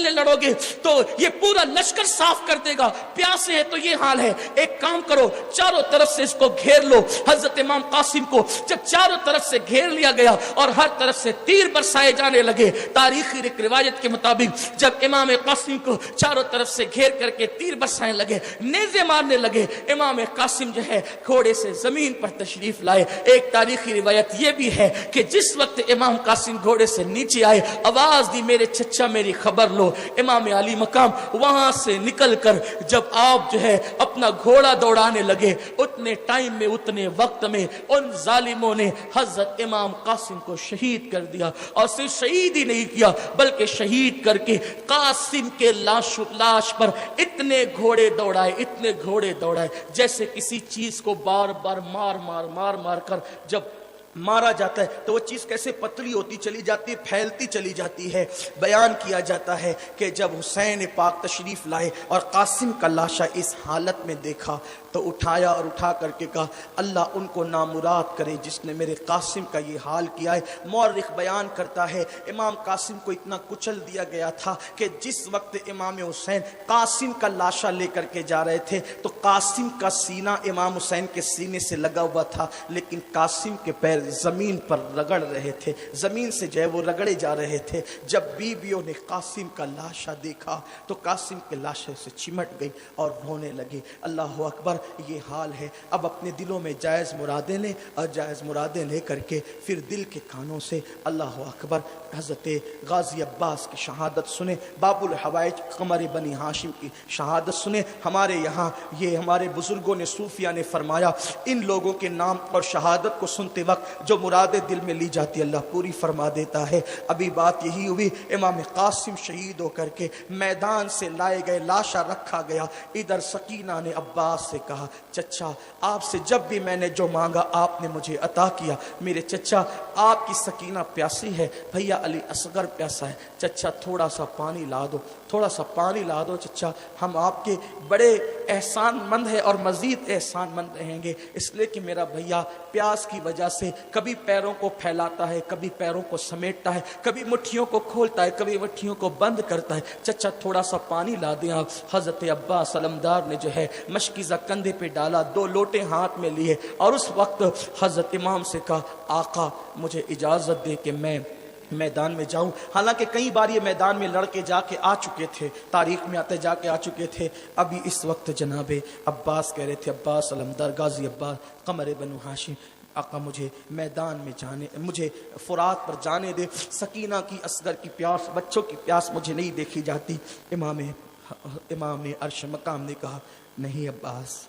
लड़ोगे तो ये पूरा लश्कर साफ कर देगा, प्यासे है तो ये हाल है। एक काम करो, चारों तरफ से इसको घेर लो। हजरत इमाम कासिम को जब चारों तरफ से घेर लिया गया और हर तरफ से तीर बरसाए जाने लगे, तारीखी रिवायत के मुताबिक जब इमाम कासिम को चारों तरफ से घेर करके तीर बरसाने लगे, नेज़े मारने लगे, इमाम कासिम जो है घोड़े से जमीन पर तशरीफ लाए। एक तारीखी रिवायत यह भी है कि जिस वक्त इमाम कासिम घोड़े से नीचे आए, आवाज दी, मेरे चचा मेरी खबर लो। इमाम अली मकाम वहां से निकल कर जब आप जो है अपना घोड़ा दौड़ाने लगे, उतने टाइम में उतने वक्त में उन जालिमों ने हजरत इमाम कासिम को शहीद कर दिया। और सिर्फ शहीद ही नहीं किया बल्कि शहीद करके कासिम के लाश पर इतने घोड़े दौड़ाए जैसे किसी चीज को बार बार मार कर जब मारा जाता है तो वो चीज़ कैसे पतली होती चली जाती है, फैलती चली जाती है। बयान किया जाता है कि जब हुसैन पाक तशरीफ़ लाए और कासिम का लाशा इस हालत में देखा तो उठाया और उठा करके कहा, अल्लाह उनको नामुराद करे जिसने मेरे कासिम का ये हाल किया है। मौरिख बयान करता है इमाम कासिम को इतना कुचल दिया गया था कि जिस वक्त इमाम हुसैन कासिम का लाशा लेकर के जा रहे थे तो कासिम का सीना इमाम हुसैन के सीने से लगा हुआ था, लेकिन कासिम के पैर जमीन पर रगड़ रहे थे, जमीन से जो है वो रगड़े जा रहे थे। जब बीवियों ने कासिम का लाशा देखा तो कासिम के लाशे से चिमट गई और रोने लगी। अल्लाह अकबर, ये हाल है। अब अपने दिलों में जायज़ मुरादें लें और जायज़ मुरादें ले करके फिर दिल के कानों से अल्लाह अकबर हज़रत गाजी अब्बास की शहादत सुने, बाबुल हवाइज कमर बनी हाशिम की शहादत सुने। हमारे यहाँ ये हमारे बुजुर्गों ने सूफिया ने फरमाया, इन लोगों के नाम और शहादत को सुनते वक्त जो मुरादें दिल में ली जाती अल्लाह पूरी फरमा देता है। अभी बात यही हुई, इमाम कासिम शहीद होकर के मैदान से लाए गए, लाशा रखा गया। इधर सकीना ने अब्बास से कहा, चचा आपसे जब भी मैंने जो मांगा आपने मुझे अता किया। मेरे चचा आपकी सकीना प्यासी है, भैया अली असगर प्यासा है, चचा थोड़ा सा पानी ला दो, थोड़ा सा पानी ला दो चचा, हम आपके बड़े एहसानमंद हैं और मजीद एहसानमंद रहेंगे। इसलिए कि मेरा भैया प्यास की वजह से कभी पैरों को फैलाता है, कभी पैरों को समेटता है, कभी मुट्ठियों को खोलता है, कभी मुट्ठियों को बंद करता है। चचा थोड़ा सा पानी ला दें आप। हजरत अब्बास अलमदार ने जो है मशकीज़ा कंधे पे डाला, 2 लोटे हाथ में लिए और उस वक्त हजरत इमाम से कहा, आका मुझे इजाज़त दे कि मैं मैदान में जाऊं। हालांकि कई बार ये मैदान में लड़के जाके आ चुके थे, तारीख में आते जाके आ चुके थे। अभी इस वक्त जनाबे अब्बास कह रहे थे, अब्बास अलमदार गाजी अब्बास कमर बनु हाशिम, आका मुझे मैदान में जाने, मुझे फुरात पर जाने दे। सकीना की असगर की प्यास, बच्चों की प्यास मुझे नहीं देखी जाती। इमाम अर्श मकाम ने कहा, नहीं अब्बास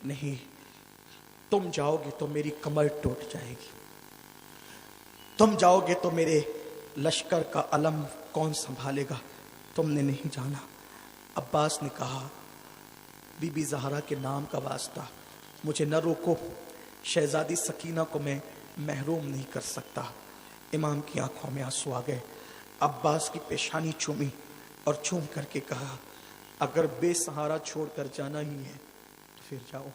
नहीं, तुम जाओगे तो मेरी कमर टूट जाएगी, तुम जाओगे तो मेरे लश्कर का अलम कौन संभालेगा, तुमने नहीं जाना। अब्बास ने कहा, बीबी ज़हरा के नाम का वास्ता मुझे न रोको, शहजादी सकीना को मैं महरूम नहीं कर सकता। इमाम की आंखों में आंसू आ गए। अब्बास की पेशानी चूमी और चूम करके कहा, अगर बेसहारा छोड़कर जाना ही है तो फिर जाओ।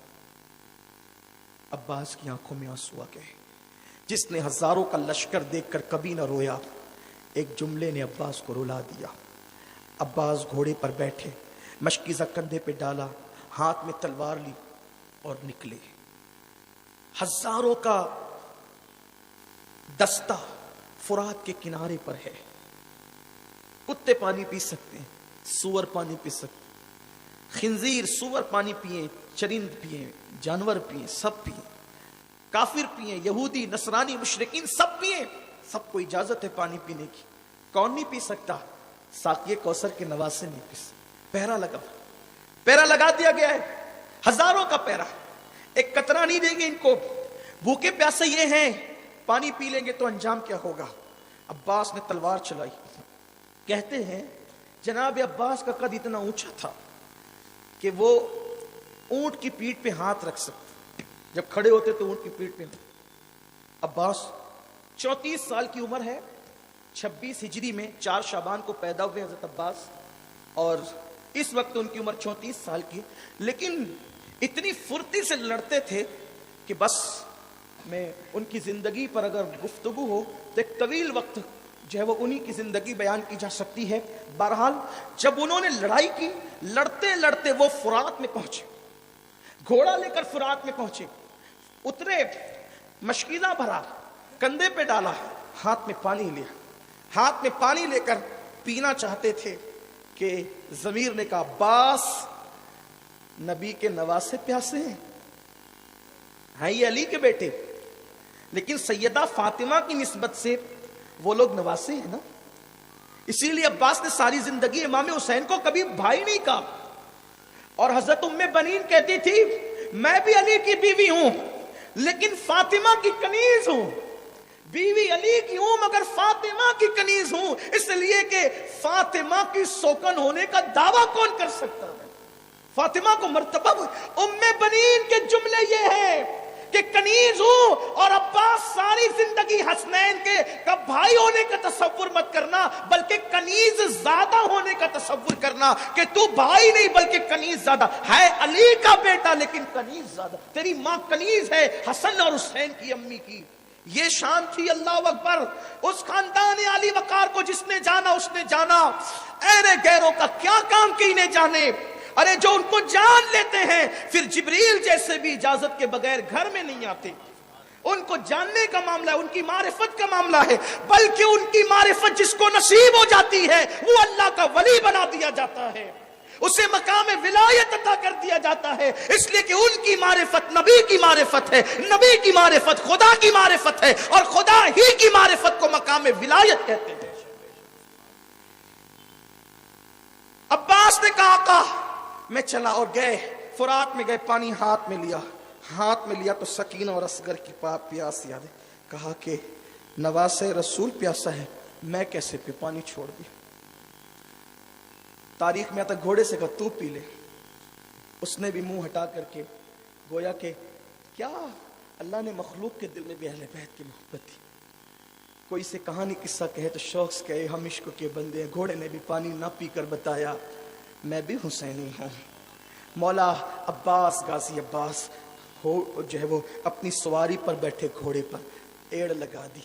अब्बास की आंखों में आंसू आ गए। जिसने हजारों का लश्कर देखकर कभी न रोया, एक जुमले ने अब्बास को रुला दिया। अब्बास घोड़े पर बैठे, मशकीज़ा कंधे पे डाला, हाथ में तलवार ली और निकले। हजारों का दस्ता फुरात के किनारे पर है। कुत्ते पानी पी सकते हैं, सूअर पानी पी सकते, खिंजीर सूअर पानी पिए, चरिंद पिए, जानवर पिए, सब पिए, काफिर पिए, यहूदी नसरानी मुशरिकीन सब पिए, सबको इजाजत है पानी पीने की। कौन नहीं पी सकता? साकिए कौसर के नवासे नहीं पी सकते। पैरा लगा दिया गया है, हजारों का पैरा, एक कतरा नहीं देंगे इनको। भूखे प्यासे ये हैं, पानी पी लेंगे तो अंजाम क्या होगा। अब्बास ने तलवार चलाई। कहते हैं जनाब अब्बास का कद इतना ऊंचा था कि वो ऊंट की पीठ पे हाथ रख सकते, जब खड़े होते तो ऊंट की पीठ पे। अब्बास 34 साल की उम्र है, 26 हिजरी में 4 शाबान को पैदा हुए हजरत अब्बास, और इस वक्त उनकी उम्र 34 साल की। लेकिन इतनी फुर्ती से लड़ते थे कि बस मैं उनकी जिंदगी पर अगर गुफ्तगू हो तो एक तवील वक्त जो है वो उन्हीं की जिंदगी बयान की जा सकती है। बहरहाल जब उन्होंने लड़ाई की, लड़ते लड़ते वो फुरात में पहुंचे, घोड़ा लेकर फुरात में पहुंचे, उतरे, मशकीज़ा भरा, कंधे पे डाला, हाथ में पानी लिया। हाथ में पानी लेकर पीना चाहते थे कि ज़मीर ने कहा, अब्बास नबी के नवासे प्यासे हैं, ये अली के बेटे, लेकिन सैयदा फातिमा की निस्बत से वो लोग नवासे हैं ना। इसीलिए अब्बास ने सारी जिंदगी इमाम हुसैन को कभी भाई नहीं कहा। और हजरत उम्मे बनीन कहती थी, मैं भी अली की बीवी हूं लेकिन फातिमा की कनीज हूं। बीवी अली की हूं मगर फातिमा की कनीज हूं, इसलिए कि फातिमा की सोकन होने का दावा कौन कर सकता है। फातिमा को मर्तबा। उम्मे बनीन के जुमले ये हैं कि कनीज हूं, और अब्बास सारी जिंदगी हसनैन के का भाई होने का तसव्वुर मत करना, बल्कि कनीज ज्यादा होने का तसव्वुर करना कि तू भाई नहीं बल्कि कनीज ज्यादा है। अली का बेटा लेकिन कनीज ज्यादा। तेरी मां कनीज है हसन और हुसैन की अम्मी की। ये शान थी। अल्लाह अकबर। उस खानदान आली वकार को जिसने जाना उसने जाना। ऐरे गैरों का क्या काम की इन्हें जाने। अरे जो उनको जान लेते हैं फिर जिब्रील जैसे भी इजाजत के बगैर घर में नहीं आते। उनको जानने का मामला है, उनकी मारिफत का मामला है, बल्कि उनकी मारिफत जिसको नसीब हो जाती है वो अल्लाह का वली बना दिया जाता है, उसे मकाम विलायत अता कर दिया जाता है। इसलिए कि उनकी मारिफत नबी की मारिफत है, नबी की मारिफत खुदा की मारिफत है, और खुदा ही की मारिफत को मकाम विलायत कहते हैं। अब्बास ने कहा मैं चला, और गए फुरात में गए, पानी हाथ में लिया तो सकीना और असगर की प्यास याद है। کہا کہ نواسے رسول پیاسا ہے، میں کیسے پہ پانی چھوڑ دی۔ تاریخ میں آتا گھوڑے سے کہا تو پی لے، اس نے بھی منہ ہٹا کر کے گویا کہ کیا اللہ نے مخلوق کے دل میں بھی اہل بیت کی محبت دی۔ کوئی سے کہانی قصہ کہے تو شوق سے کہے ہم عشق کے بندے ہیں۔ گھوڑے نے بھی پانی نہ پی کر بتایا میں بھی حسینی ہوں۔ مولا عباس غازی عباس جو ہے وہ اپنی سواری پر بیٹھے گھوڑے پر ایڑ لگا دی۔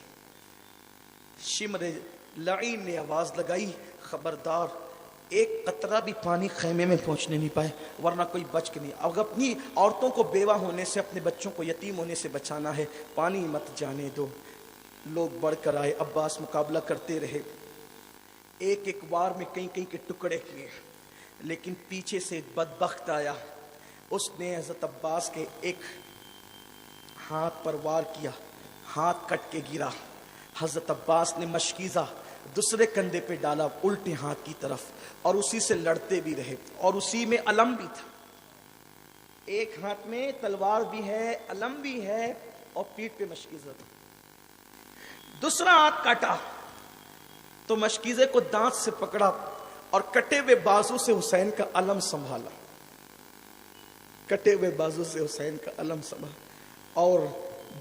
شمر لعین نے آواز لگائی خبردار ایک قطرہ بھی پانی خیمے میں پہنچنے نہیں پائے ورنہ کوئی بچ کے نہیں۔ اگر اپنی عورتوں کو بیوہ ہونے سے، اپنے بچوں کو یتیم ہونے سے بچانا ہے پانی مت جانے دو۔ لوگ بڑھ کر آئے، عباس مقابلہ کرتے رہے، ایک ایک وار میں کئی کئی کے ٹکڑے کیے، لیکن پیچھے سے ایک بدبخت آیا، اس نے حضرت عباس کے ایک ہاتھ پر وار کیا، ہاتھ کٹ کے گرا۔ حضرت عباس نے مشکیزہ دوسرے کندھے پہ ڈالا الٹے ہاتھ کی طرف، اور اسی سے لڑتے بھی رہے، اور اسی میں علم بھی تھا۔ ایک ہاتھ میں تلوار بھی ہے، علم بھی ہے، اور پیٹھ پہ مشکیزہ تھا۔ دوسرا ہاتھ کاٹا تو مشکیزے کو دانت سے پکڑا اور کٹے ہوئے بازو سے حسین کا علم سنبھالا، کٹے ہوئے بازو سے حسین کا علم سنبھالا، اور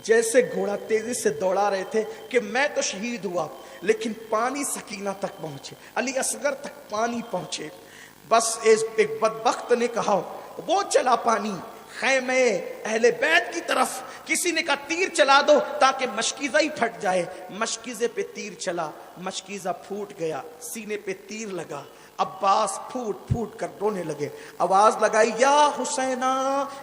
جیسے گھوڑا تیزی سے دوڑا رہے تھے کہ میں تو شہید ہوا، لیکن پانی سکینہ تک پہنچے، علی اصغر تک پانی پہنچے۔ بس ایک بدبخت نے کہا وہ چلا پانی خیمے اہل بیت کی طرف، کسی نے کہا تیر چلا دو تاکہ مشکیزہ ہی پھٹ جائے، مشکیزے پہ تیر چلا، مشکیزہ پھوٹ گیا، سینے پہ تیر لگا، عباس پھوٹ پھوٹ کر رونے لگے، آواز لگائی یا حسینہ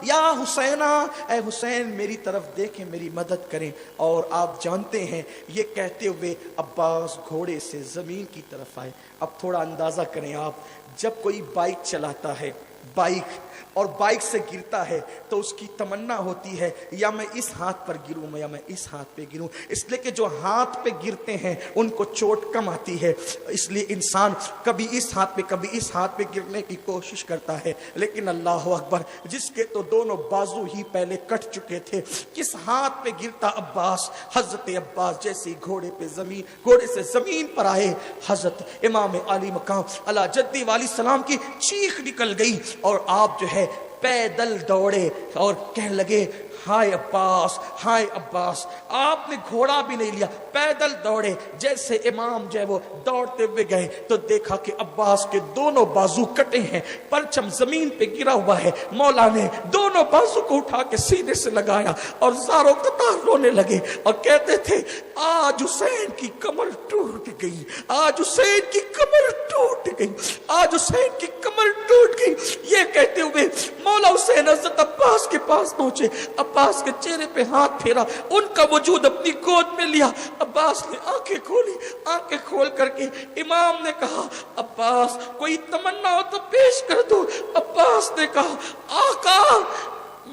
یا حسینہ، اے حسین میری طرف دیکھیں میری مدد کریں۔ اور آپ جانتے ہیں یہ کہتے ہوئے عباس گھوڑے سے زمین کی طرف آئے۔ اب تھوڑا اندازہ کریں آپ، جب کوئی بائک چلاتا ہے، بائک اور بائک سے گرتا ہے تو اس کی تمنا ہوتی ہے یا میں اس ہاتھ پر گروں یا میں اس ہاتھ پہ گروں، اس لیے کہ جو ہاتھ پہ گرتے ہیں ان کو چوٹ کم آتی ہے، اس لیے انسان کبھی اس ہاتھ پہ کبھی اس ہاتھ پہ گرنے کی کوشش کرتا ہے۔ لیکن اللہ اکبر، جس کے تو دونوں بازو ہی پہلے کٹ چکے تھے، کس ہاتھ پہ گرتا عباس؟ حضرت عباس جیسے ہی گھوڑے سے زمین پر آئے، حضرت امام علی مقام علی جدی والی سلام کی چیخ نکل گئی، اور آپ جو ہے پیدل دوڑے اور کہنے لگے ہائے عباس ہائے عباس۔ آپ نے گھوڑا بھی نہیں لیا، پیدل دوڑے۔ جیسے امام جو ہے وہ دوڑتے ہوئے گئے تو دیکھا کہ عباس کے دونوں بازو کٹے ہیں، پرچم زمین پہ گرا ہوا ہے۔ مولا نے دونوں بازو کو اٹھا کے سینے سے لگایا اور زاروں قطار رونے لگے اور کہتے تھے آج حسین کی کمر ٹوٹ گئی، آج حسین کی کمر ٹوٹ گئی، آج حسین کی کمر ٹوٹ گئی۔ یہ کہتے ہوئے مولا حسین حضرت عباس کے پاس پہنچے، عباس کے چہرے پہ ہاتھ پھیرا، ان کا وجود اپنی گود میں لیا۔ عباس نے آنکھیں کھولی، آنکھیں کھول کر کے امام نے کہا عباس کوئی تمنا ہو تو پیش کر دو۔ عباس نے کہا آقا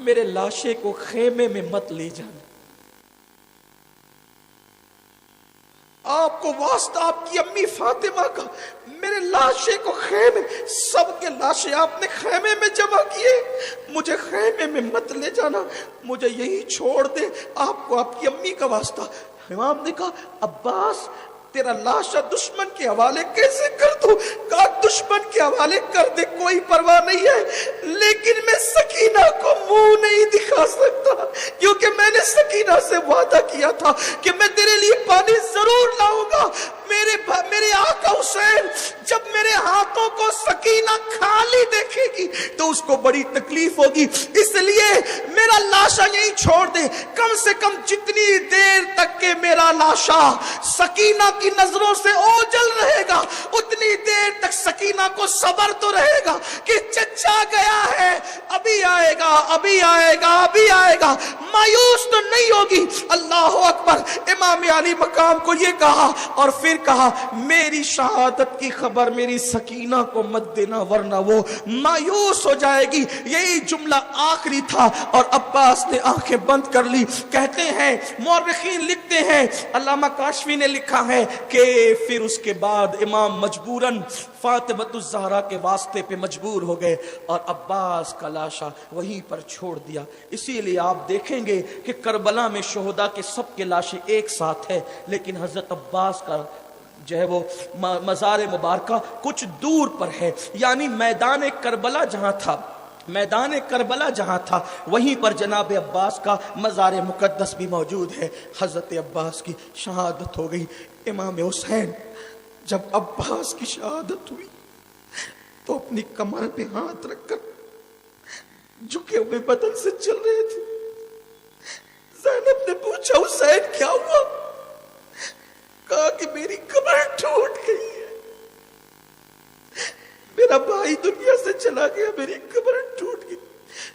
میرے لاشے کو خیمے میں مت لے جانا، آپ کو واسطہ آپ کی امی فاطمہ کا، میرے لاشے کو خیمے، سب کے لاشیں آپ نے خیمے میں جمع کیے، مجھے خیمے میں مت لے جانا، مجھے یہی چھوڑ دے، آپ کو آپ کی امی کا واسطہ۔ امام نے کہا عباس تیرا لاشا دشمن کے حوالے کیسے کر دوں؟ کہا دشمن کے حوالے کر دے کوئی پرواہ نہیں ہے، لیکن میں سکینہ کو منہ نہیں دکھا سکتا، کیونکہ میں نے سکینہ سے وعدہ کیا تھا کہ میں تیرے لیے پانی ضرور لاؤں گا۔ میرے آقا حسین جب میرے ہاتھوں کو سکینہ خالی دیکھے گی تو اس کو بڑی تکلیف ہوگی، اس لیے میرا لاشا یہیں چھوڑ دے، کم سے کم جتنی دیر تک کہ میرا لاشا سکینہ کی نظروں سے اوجھل رہے گا اتنی دیر تک سکینہ کو صبر تو رہے گا کہ چچا گیا ہے، ابھی آئے گا ابھی آئے گا ابھی آئے گا، مایوس تو نہیں ہوگی۔ اللہ اکبر۔ امام علی مقام کو یہ کہا اور پھر کہا میری شہادت کی خبر میری سکینہ کو مت دینا ورنہ وہ مایوس ہو جائے گی۔ یہی جملہ آخری تھا اور عباس نے آنکھیں بند کر لی۔ کہتے ہیں مورخین لکھتے ہیں، علامہ کاشفی نے لکھا ہے کہ پھر اس کے بعد امام مجبوراً فاطمۃ الزہرا کے واسطے پہ مجبور ہو گئے اور عباس کا لاشا وہیں پر چھوڑ دیا۔ اسی لیے آپ دیکھیں گے کہ کربلا میں شہداء کے سب کے لاشیں ایک ساتھ ہے، لیکن حضرت عباس کا جو ہے وہ مزار مبارکہ کچھ دور پر ہے، یعنی میدان کربلا جہاں تھا وہیں پر جناب عباس کا مزار مقدس بھی موجود ہے۔ حضرت عباس کی شہادت ہو گئی۔ امام حسین جب عباس کی شہادت ہوئی تو اپنی کمر پہ ہاتھ رکھ کر جھکے ہوئے بدن سے چل رہے تھے۔ زینب نے پوچھا حسین کیا ہوا؟ کہا کہ میری کمر ٹوٹ گئی ہے، میرا بھائی دنیا سے چلا گیا، میری کمر ٹوٹ گئی۔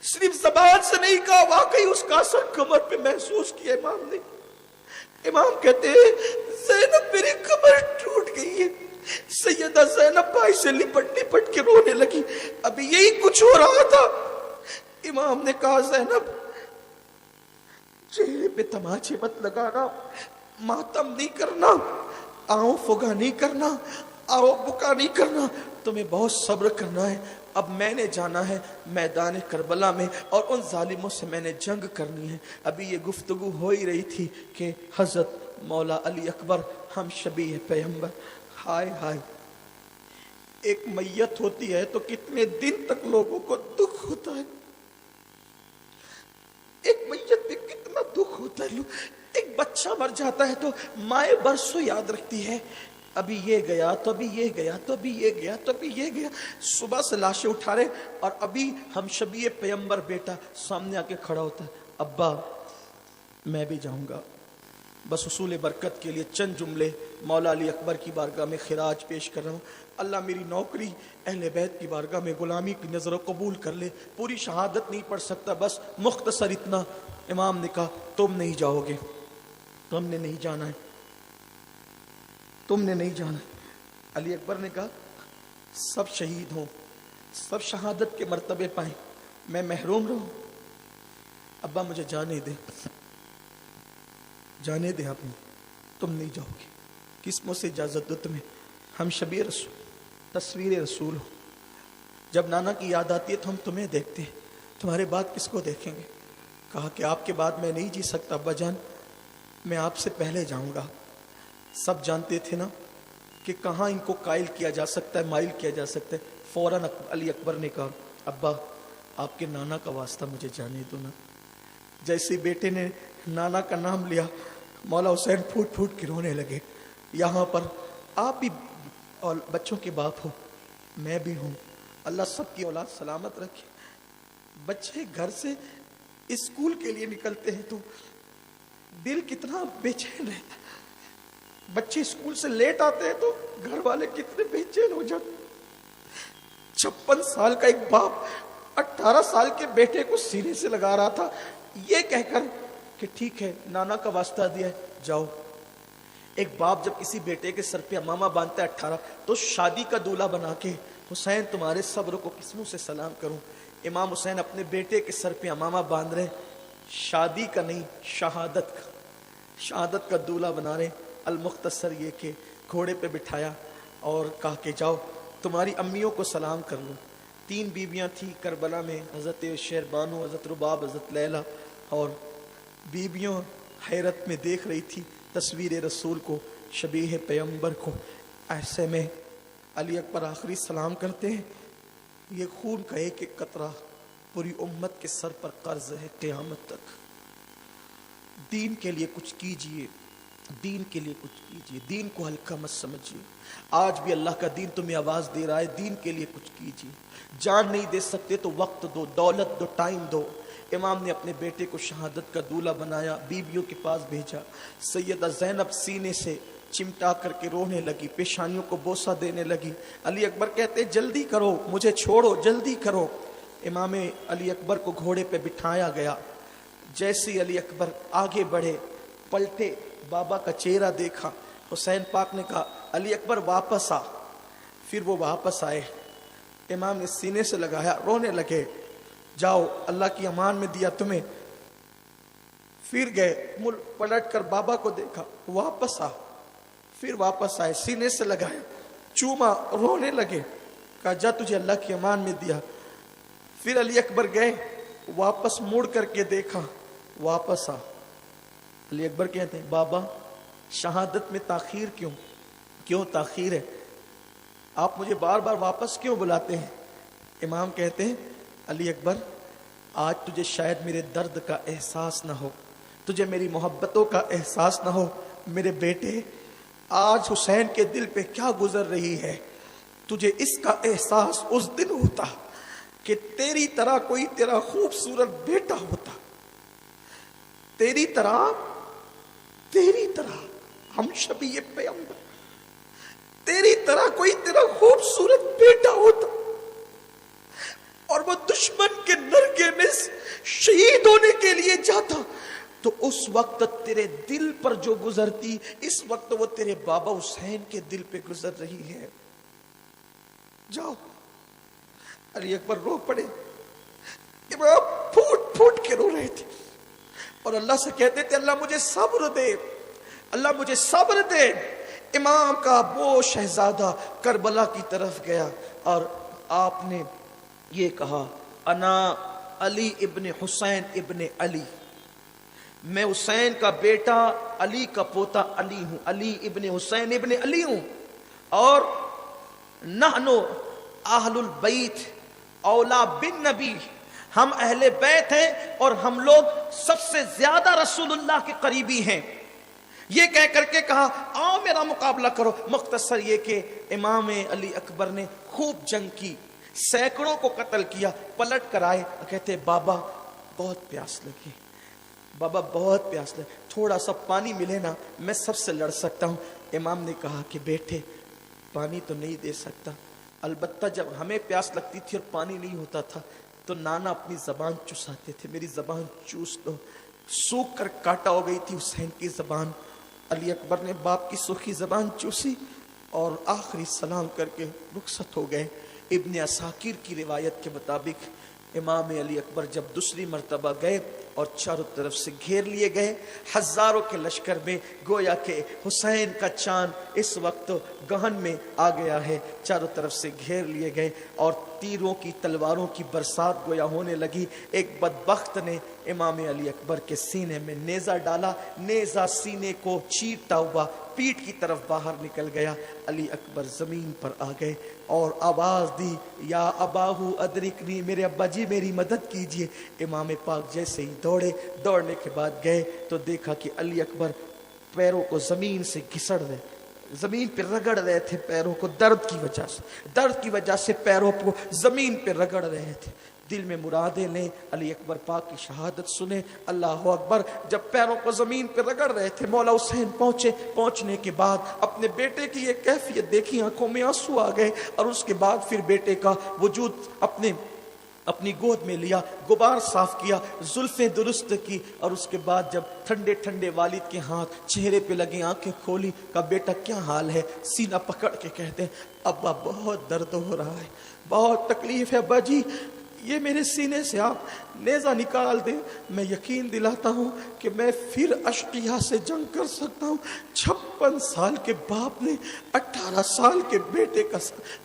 صرف زبان سے نہیں کہا، واقعی اس کا اثر کمر پہ محسوس کیا امام نے۔ امام کہتے ہیں زینب میری کمر ٹوٹ گئی ہے۔ سیدہ زینب بھائی سے لپٹ کے رونے لگی۔ ابھی یہی کچھ ہو رہا تھا، امام نے کہا زینب چہرے پہ تماچے مت لگانا، ماتم نہیں کرنا، آؤ فگا نہیں کرنا، آؤ بکا نہیں کرنا، تمہیں بہت صبر کرنا ہے۔ اب میں نے جانا ہے میدان کربلا میں اور ان ظالموں سے میں نے جنگ کرنی ہے۔ ابھی یہ گفتگو ہو ہی رہی تھی کہ حضرت مولا علی اکبر ہم شبیہ پیغمبر، ہائے ہائے، ایک میت ہوتی ہے تو کتنے دن تک لوگوں کو دکھ ہوتا ہے، ایک میت پہ کتنا دکھ ہوتا ہے۔ ایک بچہ مر جاتا ہے تو مائیں برسوں یاد رکھتی ہے، ابھی یہ گیا تو ابھی یہ گیا تو ابھی یہ گیا تو ابھی یہ گیا، صبح سے لاشیں اٹھا رہے، اور ابھی ہم شبیہ پیغمبر بیٹا سامنے آ کے کھڑا ہوتا ہے، ابا میں بھی جاؤں گا۔ بس حصول برکت کے لیے چند جملے مولا علی اکبر کی بارگاہ میں خراج پیش کر رہا ہوں۔ اللہ میری نوکری اہل بیت کی بارگاہ میں غلامی کی نظر قبول کر لے۔ پوری شہادت نہیں پڑھ سکتا، بس مختصر اتنا۔ امام نے کہا تم نہیں جاؤ گے، تم نے نہیں جانا ہے، تم نے نہیں جانا ہے۔ علی اکبر نے کہا سب شہید ہوں، سب شہادت کے مرتبے پائیں، میں محروم رہوں؟ ابا مجھے جانے دے، جانے دے، آپ نے تم نہیں جاؤ گے، کس منہ سے اجازت دو تمہیں؟ ہم شبیہ رسول، تصویر رسول ہو، جب نانا کی یاد آتی ہے تو ہم تمہیں دیکھتے ہیں، تمہارے بعد کس کو دیکھیں گے؟ کہا کہ آپ کے بعد میں نہیں جی سکتا ابا جان، میں آپ سے پہلے جاؤں گا۔ سب جانتے تھے نا کہ کہاں ان کو قائل کیا جا سکتا ہے، مائل کیا جا سکتا ہے۔ فوراً علی اکبر نے کہا ابا آپ کے نانا کا واسطہ مجھے جانے دو نا۔ جیسے بیٹے نے نانا کا نام لیا، مولا حسین پھوٹ پھوٹ کے رونے لگے۔ یہاں پر آپ بھی اور بچوں کے باپ ہو، میں بھی ہوں، اللہ سب کی اولاد سلامت رکھے۔ بچے گھر سے اسکول کے لیے نکلتے ہیں تو دل کتنا بے چین رہتا ہے، بچے اسکول سے لیٹ آتے ہیں تو گھر والے کتنے بے چین ہو جاتے۔ 56 سال کا ایک باپ 18 سال کے بیٹے کو سینے سے لگا رہا تھا، یہ کہہ کر کہ ٹھیک ہے نانا کا واسطہ دیا ہے جاؤ۔ ایک باپ جب کسی بیٹے کے سر پہ امامہ باندھتا ہے 18 تو شادی کا دولہا بنا کے حسین تمہارے صبر کو کس منہ سے سلام کروں۔ امام حسین اپنے بیٹے کے سر پہ امامہ باندھ رہے، شادی کا نہیں شہادت کا دولہا بنا رہے۔ المختصر یہ کہ گھوڑے پہ بٹھایا اور کہا کہ جاؤ تمہاری امیوں کو سلام کر لو۔ 3 بیویاں تھیں کربلا میں، حضرت شہربانو، حضرت رباب، حضرت لیلہ، اور بیویوں حیرت میں دیکھ رہی تھی تصویر رسول کو، شبیہ پیغمبر کو۔ ایسے میں علی اکبر آخری سلام کرتے ہیں، یہ خون کا ایک ایک قطرہ پوری امت کے سر پر قرض ہے قیامت تک۔ دین کے لیے کچھ کیجئے، دین کے لیے کچھ کیجئے، دین کو ہلکا مت سمجھیے۔ آج بھی اللہ کا دین تمہیں آواز دے رہا ہے، دین کے لیے کچھ کیجئے۔ جان نہیں دے سکتے تو وقت دو، دولت دو، ٹائم دو۔ امام نے اپنے بیٹے کو شہادت کا دولہا بنایا، بیویوں کے پاس بھیجا۔ سیدہ زینب سینے سے چمٹا کر کے رونے لگی، پیشانیوں کو بوسہ دینے لگی۔ علی اکبر کہتے جلدی کرو، مجھے چھوڑو، جلدی کرو۔ امام علی اکبر کو گھوڑے پہ بٹھایا گیا۔ جیسے علی اکبر آگے بڑھے، پلٹے، بابا کا چہرہ دیکھا، حسین پاک نے کہا علی اکبر واپس آ۔ پھر وہ واپس آئے، امام نے سینے سے لگایا، رونے لگے، جاؤ اللہ کی امان میں دیا تمہیں۔ پھر گئے، پلٹ کر بابا کو دیکھا، واپس آ۔ پھر واپس آئے، سینے سے لگایا، चूमा, रोने लगे। कहा जा तुझे अल्लाह की अमान में दिया। फिर अली अकबर गए, वापस मुड़ करके देखा, वापस आ। अली अकबर कहते हैं बाबा शहादत में ताखीर क्यों, क्यों ताखीर है, आप मुझे बार बार वापस क्यों बुलाते हैं। इमाम कहते हैं अली अकबर आज तुझे शायद मेरे दर्द का एहसास ना हो, तुझे मेरी मोहब्बतों का एहसास ना हो। मेरे बेटे आज हुसैन के दिल पे क्या गुजर रही है, तुझे इसका एहसास उस दिन होता कि तेरी तरह कोई तेरा खूबसूरत बेटा होता, तेरी तरह हम शबीए पैगंबर, तेरी तरह कोई तेरा खूबसूरत बेटा होता और वो दुश्मन के नरगे में शहीद होने के लिए जाता, तो उस वक्त तेरे दिल पर जो गुजरती, इस वक्त वो तेरे बाबा हुसैन के दिल पे गुजर रही है। जाओ। अली अकबर रो पड़े, इमाम फूट फूट के रो रहे थे और अल्लाह से कहते थे अल्लाह मुझे सब्र दे, अल्लाह मुझे सब्र दे। इमाम का वो शहजादा करबला की तरफ गया और आपने ये कहा अना अली इब्ने हुसैन इब्ने अली, मैं हुसैन का बेटा अली का पोता अली हूं, अली इब्ने हुसैन इब्ने अली हूं। और नहनो अहलुल बैत औला बिन नबी, हम अहले बैत हैं और हम लोग सबसे ज्यादा रसूलुल्लाह के करीबी हैं। ये कह करके कहा आओ मेरा मुकाबला करो। मुख्तसर ये कि इमाम अली अकबर ने खूब जंग की, सैकड़ों को कत्ल किया, पलट कर आए, कहते बाबा बहुत प्यास लगी, बाबा बहुत प्यास लगी, थोड़ा सा पानी मिले ना, मैं सबसे लड़ सकता हूं। इमाम ने कहा कि बेटे पानी तो नहीं दे सकता, अलबत्ता जब हमें प्यास लगती थी और पानी नहीं होता था तो नाना अपनी जबान चुसाते थे, मेरी जबान चूस दो। सूख कर काटा हो गई थी हुसैन की जबान। अली अकबर ने बाप की सूखी जबान चूसी और आखिरी सलाम करके रुखसत हो गए। इब्ने असाकिर की रिवायत के मुताबिक इमाम अली अकबर जब दूसरी मर्तबा गए और चारों तरफ से घेर लिए गए, हजारों के लश्कर में गोया के हुसैन का चांद इस वक्त गहन में आ गया है, चारों तरफ से घेर लिए गए और तीरों की तलवारों की बरसात गोया होने लगी। एक बदबख्त ने इमाम अली अकबर के सीने में नेजा डाला, नेजा सीने को चीरता हुआ पीठ की तरफ बाहर निकल गया। अली अकबर जमीन पर आ गए और आवाज दी या अबाहू अदरिकनी, मेरे अब्बा जी मेरी मदद कीजिए। इमाम पाक जैसे ही दौड़े, दौड़ने के बाद गए तो देखा कि अली अकबर पैरों को जमीन से घिसड़ रहे, जमीन पे रगड़ रहे थे पैरों को, दर्द की वजह से पैरों को जमीन पे रगड़ रहे थे। दिल में मुरादे लें, अली अकबर पाक की शहादत सुने, अल्लाह अकबर। जब पैरों को जमीन पे रगड़ रहे थे मौला हुसैन पहुंचे, पहुंचने के बाद अपने बेटे की ये कैफियत देखी, आंखों में आंसू आ गए और उसके बाद फिर बेटे का वजूद अपनी गोद में लिया, गुबार साफ किया, जुल्फें दुरुस्त की और उसके बाद जब ठंडे ठंडे वालिद के हाथ चेहरे पे लगे, आंखें खोली, का बेटा क्या हाल है, सीना पकड़ के कहते हैं अब्बा बहुत दर्द हो रहा है, बहुत तकलीफ है अब्बा जी, ये मेरे सीने से आप नेजा निकाल दें, मैं यकीन दिलाता हूं कि मैं फिर अशकिया से जंग कर सकता हूं। 56 साल के बाप ने 18 साल के बेटे का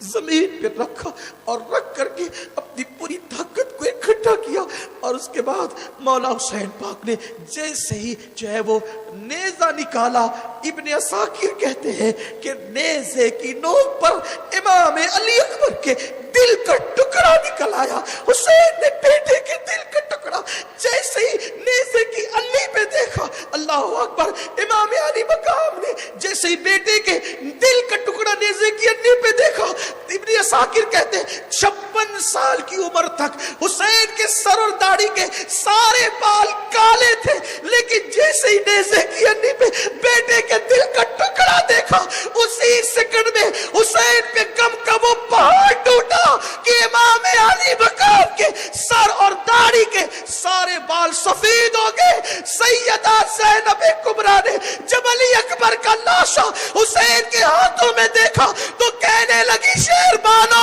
जमीन पे रखा और रख करके अपनी पूरी ताकत को इकट्ठा किया और उसके बाद मौला हुसैन पाक ने जैसे ही जो है वो नेजा निकाला, इब्ने असाकिर कहते हैं कि नेजे की नोक पर इमाम अली अकबर के दिल का टुकड़ा निकल आया। हुसैन ने बेटे के दिल का टुकड़ा जैसे ही नेज़े की अल्ली पे देखा, अल्लाह अकबर, इमाम अली मकाम ने जैसे ही बेटे के दिल का टुकड़ा नेज़े की अल्ली पे देखा, इब्ने असाकिर कहते हैं 56 साल की उम्र तक हुसैन के सर और दाढ़ी के सारे बाल काले थे, लेकिन जैसे ही नेज़े की अल्ली पे बेटे के दिल का टुकड़ा देखा, उसी सेकंड में हुसैन पे गम का वो पहाड़ टूटा कि इमाम अली मकाम के सर और दाढ़ी के सारे बाल सफेद हो गए। सैयदा ज़ैनब कुबरा ने जब अली अकबर का लाशा हुसैन के हाथों में देखा तो कहने लगी शेरबानो,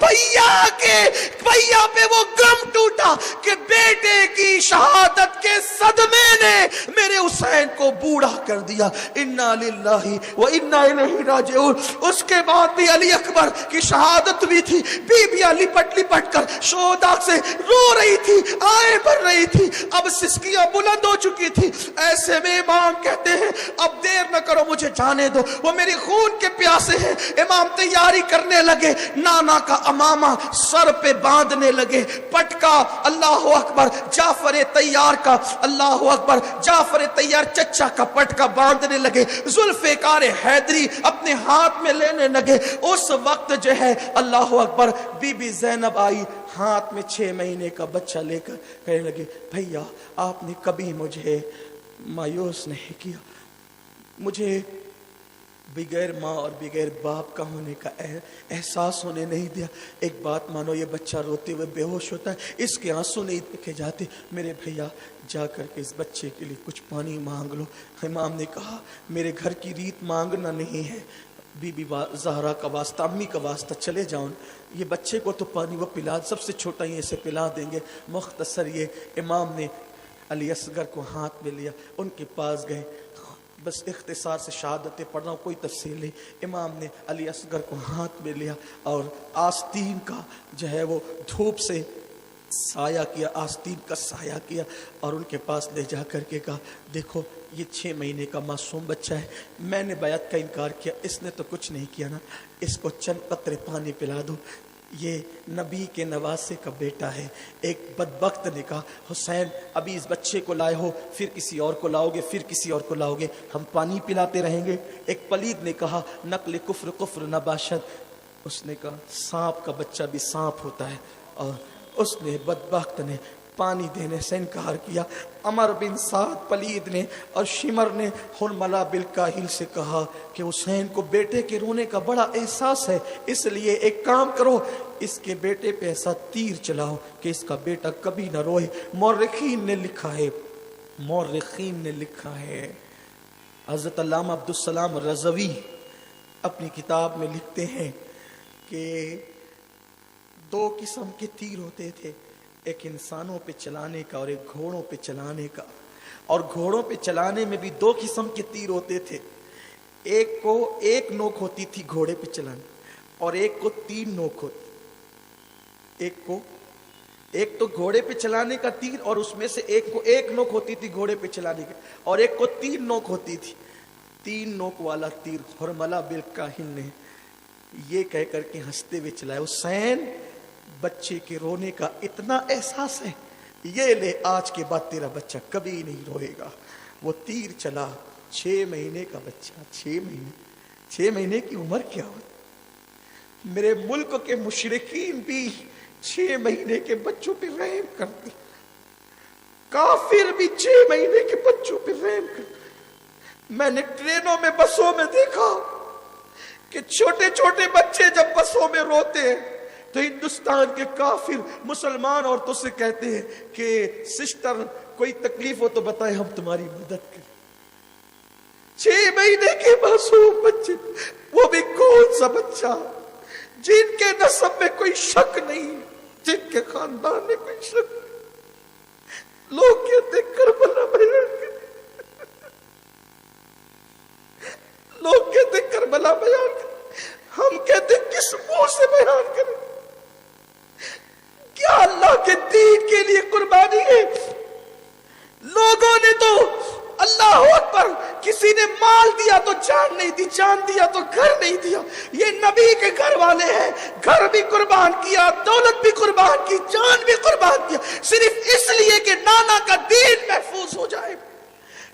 भैया पे वो गम टूटा कि बेटे बेटे की शहादत के सदमे ने मेरे हुसैन को बूढ़ा कर दिया। इन्ना लिल्लाहि व इन्ना इलैहि राजिऊन। उसके बाद भी अली अकबर की शहादत भी थी। बीबियां लिपट लिपट कर शोहदा से रो रही थी, आए भर रही थी, अब सिसकियां बुलंद हो चुकी थी। ऐसे में इमाम कहते हैं अब देर न करो, मुझे जाने दो, वो मेरी खून के प्यासे हैं। इमाम तैयारी करने लगे, नाना का अमामा सर पे बांधने लगे, पटका, अल्लाह अकबर, जाफर तैयार का, अल्लाह अकबर, जाफर तैयार चच्चा का पटका बांधने लगे, जुल्फ़िकार हैदरी अपने हाथ में लेने लगे। उस वक्त जो है अल्लाह अकबर, बीबी ज़ैनब आई हाथ में 6 महीने का बच्चा लेकर, कहने लगे भैया आपने कभी मुझे मायूस नहीं किया, मुझे बगैर माँ और बगैर बाप का होने का एहसास होने नहीं दिया। एक बात मानो, ये बच्चा रोते हुए बेहोश होता है, इसके आंसू नहीं देखे जाते। मेरे भैया जा करके इस बच्चे के लिए कुछ पानी मांग लो। इमाम ने कहा मेरे घर की रीत मांगना नहीं है, बीबी ज़हरा का वास्ता, अम्मी का वास्ता, चले जाओ, ये बच्चे को तो पानी वो पिला, सबसे छोटा ही इसे पिला देंगे। मुख्तसर ये इमाम ने अली असगर को हाथ में लिया, उनके पास गए, बस इख्तिसार से शहादतें पढ़ रहा हूँ, कोई तफसील नहीं। इमाम ने अली असगर को हाथ में लिया और आस्तीन का जो है वो धूप से साया किया, आस्तीन का साया किया और उनके पास ले जा करके कहा देखो ये 6 महीने का मासूम बच्चा है, मैंने बैत का इनकार किया, इसने तो कुछ नहीं किया ना, इसको चंद कतरे पानी पिला दो, ये नबी के नवासे का बेटा है। एक बदबख्त ने कहा हुसैन अभी इस बच्चे को लाए हो, फिर किसी और को लाओगे, फिर किसी और को लाओगे, हम पानी पिलाते रहेंगे। एक पलीद ने कहा नकल कुफ्र कुफ्र नबाशत, उसने कहा सांप का बच्चा भी सांप होता है, और उसने बदबख्त ने पानी देने से इनकार किया। अमर बिन साद पलीद ने और शिमर ने हुरमला बिल काहिल से कहा कि हुसैन को बेटे के रोने का बड़ा एहसास है, इसलिए एक काम करो, इसके बेटे पे ऐसा तीर चलाओ कि इसका बेटा कभी ना रोए। मौर्रिखीन ने लिखा है, मौर्रिखीन ने लिखा है, हज़रत अल्लामा अब्दुस्सलाम रज़वी अपनी किताब में लिखते हैं कि 2 किस्म के तीर होते थे, एक इंसानों पे चलाने का और एक घोड़ों पे चलाने का। और घोड़ों पे चलाने में भी 2 किस्म के तीर होते थे, एक को 1 नोक होती थी घोड़े पे चलाने, और एक को 3 नोक होती। एक तो घोड़े पे चलाने का तीर, और उसमें से एक को 1 नोक होती थी घोड़े पे चलाने की, और एक को 3 नोक होती थी। 3 नोक वाला तीर हुरमला बिल काहिल ने ये कह करके हंसते हुए चलाया, हुसैन बच्चे के रोने का इतना एहसास है, ये ले आज के बाद तेरा बच्चा कभी नहीं रोएगा। वो तीर चला, 6 महीने का बच्चा, 6 महीने की उम्र क्या होती। मेरे मुल्क के मुशरिकीन भी 6 महीने के बच्चों पे रहम करते, काफिर भी 6 महीने के बच्चों पे रहम करते। मैंने ट्रेनों में, बसों में देखा कि छोटे छोटे बच्चे जब बसों में रोते हैं तो हिंदुस्तान के काफिर मुसलमान औरतों से कहते हैं कि सिस्टर कोई तकलीफ हो तो बताएं, हम तुम्हारी मदद करें। 6 महीने के मासूम बच्चे, वो भी कौन सा बच्चा जिनके नस्ब में कोई शक नहीं, जिनके खानदान में कोई शक नहीं। लोग कहते करबला बयान करें, लोग कहते करबला बयान करें, हम कहते किस मुंह से बयान करें। क्या अल्लाह के दीन के लिए कुर्बानी है। लोगों ने तो अल्लाह अकबर, किसी ने माल दिया तो जान नहीं दी, जान दिया तो घर नहीं दिया। ये नबी के घर वाले हैं, घर भी कुर्बान किया, दौलत भी कुर्बान की, जान भी कुर्बान किया, सिर्फ इसलिए कि नाना का दीन महफूज हो जाए,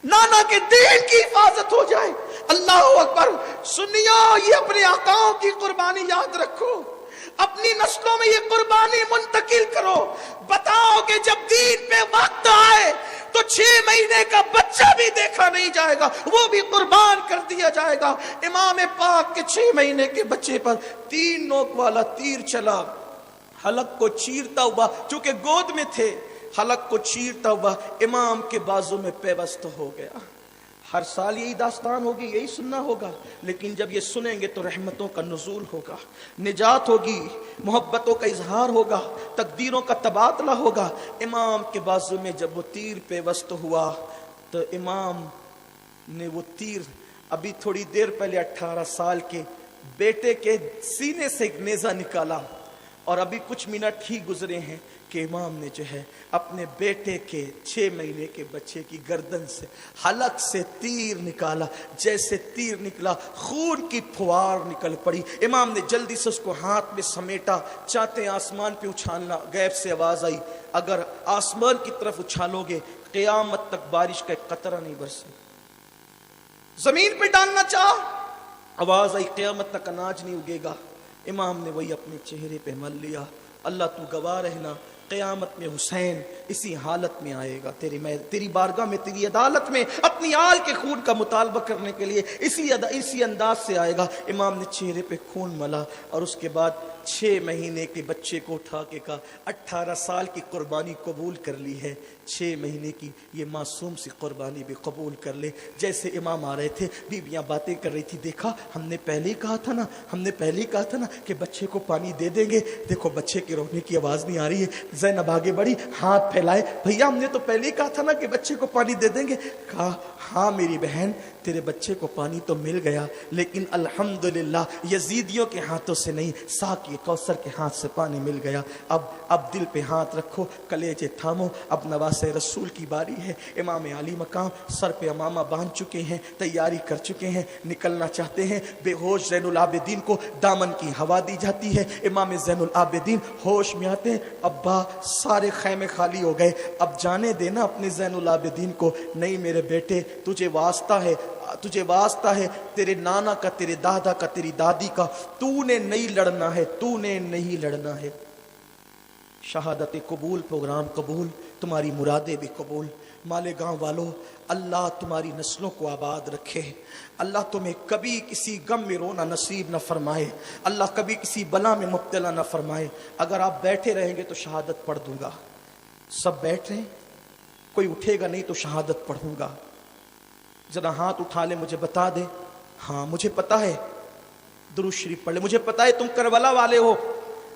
नाना के दीन की हिफाजत हो जाए। अल्लाह अकबर। सुनियो, ये अपने आकाओं की कुर्बानी याद रखो, अपनी नस्लों में ये कुर्बानी मुंतकिल करो। बताओ कि जब दीन पे वक्त आए तो 6 महीने का बच्चा भी देखा नहीं जाएगा, वो भी कुर्बान कर दिया जाएगा। इमाम पाक के 6 महीने के बच्चे पर 3 नोक वाला तीर चला, हलक को चीरता हुआ, चूंकि गोद में थे, हलक को चीरता हुआ इमाम के बाजू में पेवस्त हो गया। हर साल यही दास्तान होगी, यही सुनना होगा, लेकिन जब ये सुनेंगे तो रहमतों का नुज़ूल होगा, निजात होगी, मोहब्बतों का इजहार होगा, तकदीरों का तबादला होगा। इमाम के बाजू में जब वो तीर पेवस्त हुआ तो इमाम ने वो तीर अभी थोड़ी देर पहले 18 साल के बेटे के सीने से एक नेजा निकाला, और अभी कुछ मिनट ही गुजरे हैं कि इमाम ने जो है अपने बेटे के 6 महीने के बच्चे की गर्दन से हलक से तीर निकाला। जैसे तीर निकला खून की फुहार निकल पड़ी। इमाम ने जल्दी से उसको हाथ में समेटा, चाहते आसमान पे उछालना। गैब से आवाज आई, अगर आसमान की तरफ उछालोगे क़यामत तक बारिश का एक कतरा नहीं बरसे। जमीन पे डालना चाह, आवाज आई, क़यामत तक अनाज नहीं उगेगा। इमाम ने वही अपने चेहरे पे मल लिया। अल्लाह तू गवाह रहना, क़यामत में हुसैन इसी हालत में आएगा तेरी बारगाह में, तेरी अदालत में अपनी आल के खून का मुतालबा करने के लिए इसी अंदाज से आएगा। इमाम ने चेहरे पे खून मला और उसके बाद 6 महीने के बच्चे को उठा के कहा, 18 साल की कुर्बानी कबूल कर ली है, 6 महीने की ये मासूम सी कुर्बानी भी कबूल कर ले। जैसे इमाम आ रहे थे, बीबियां बातें कर रही थी, देखा हमने पहले ही कहा था ना कि बच्चे को पानी दे देंगे। देखो बच्चे के रोने की आवाज नहीं आ रही है। ज़ैनब आगे बढ़ी, हाथ फैलाए, भैया हमने तो पहले ही कहा था ना कि बच्चे को पानी दे देंगे। कहा हाँ मेरी बहन, तेरे बच्चे को पानी तो मिल गया, लेकिन अल्हम्दुलिल्लाह यजीदियों के हाथों से नहीं, साकी कौसर के हाथ से पानी मिल गया। अब दिल पे हाथ रखो, कलेजे थामो, अब नवासे रसूल की बारी है। इमाम अली मकाम सर पे अमामा बांध चुके हैं, तैयारी कर चुके हैं, निकलना चाहते हैं। बेहोश ज़ैनुल आबिदीन को दामन की हवा दी जाती है। इमाम ज़ैनुल आबिदीन होश में आते हैं, अब्बा सारे खैमे खाली हो गए, अब जाने देना अपने ज़ैनुल आबिदीन को। नहीं मेरे बेटे, तुझे वास्ता है तेरे नाना का, तेरे दादा का, तेरी दादी का, तूने नहीं लड़ना है। शहादत कबूल, प्रोग्राम कबूल, तुम्हारी मुरादें भी कबूल। मालेगांव वालों, अल्लाह तुम्हारी नस्लों को आबाद रखे। अल्लाह तुम्हें कभी किसी गम में रोना नसीब न फरमाए। अल्लाह कभी किसी बला में मुब्तला न फरमाए। अगर आप बैठे रहेंगे तो शहादत पढ़ दूंगा। सब बैठ रहे, कोई उठेगा नहीं तो शहादत पढ़ूंगा। जरा हाथ उठा ले, मुझे बता दे। हाँ मुझे पता है, दुरूद शरीफ पढ़ ले। मुझे पता है तुम करबला वाले हो।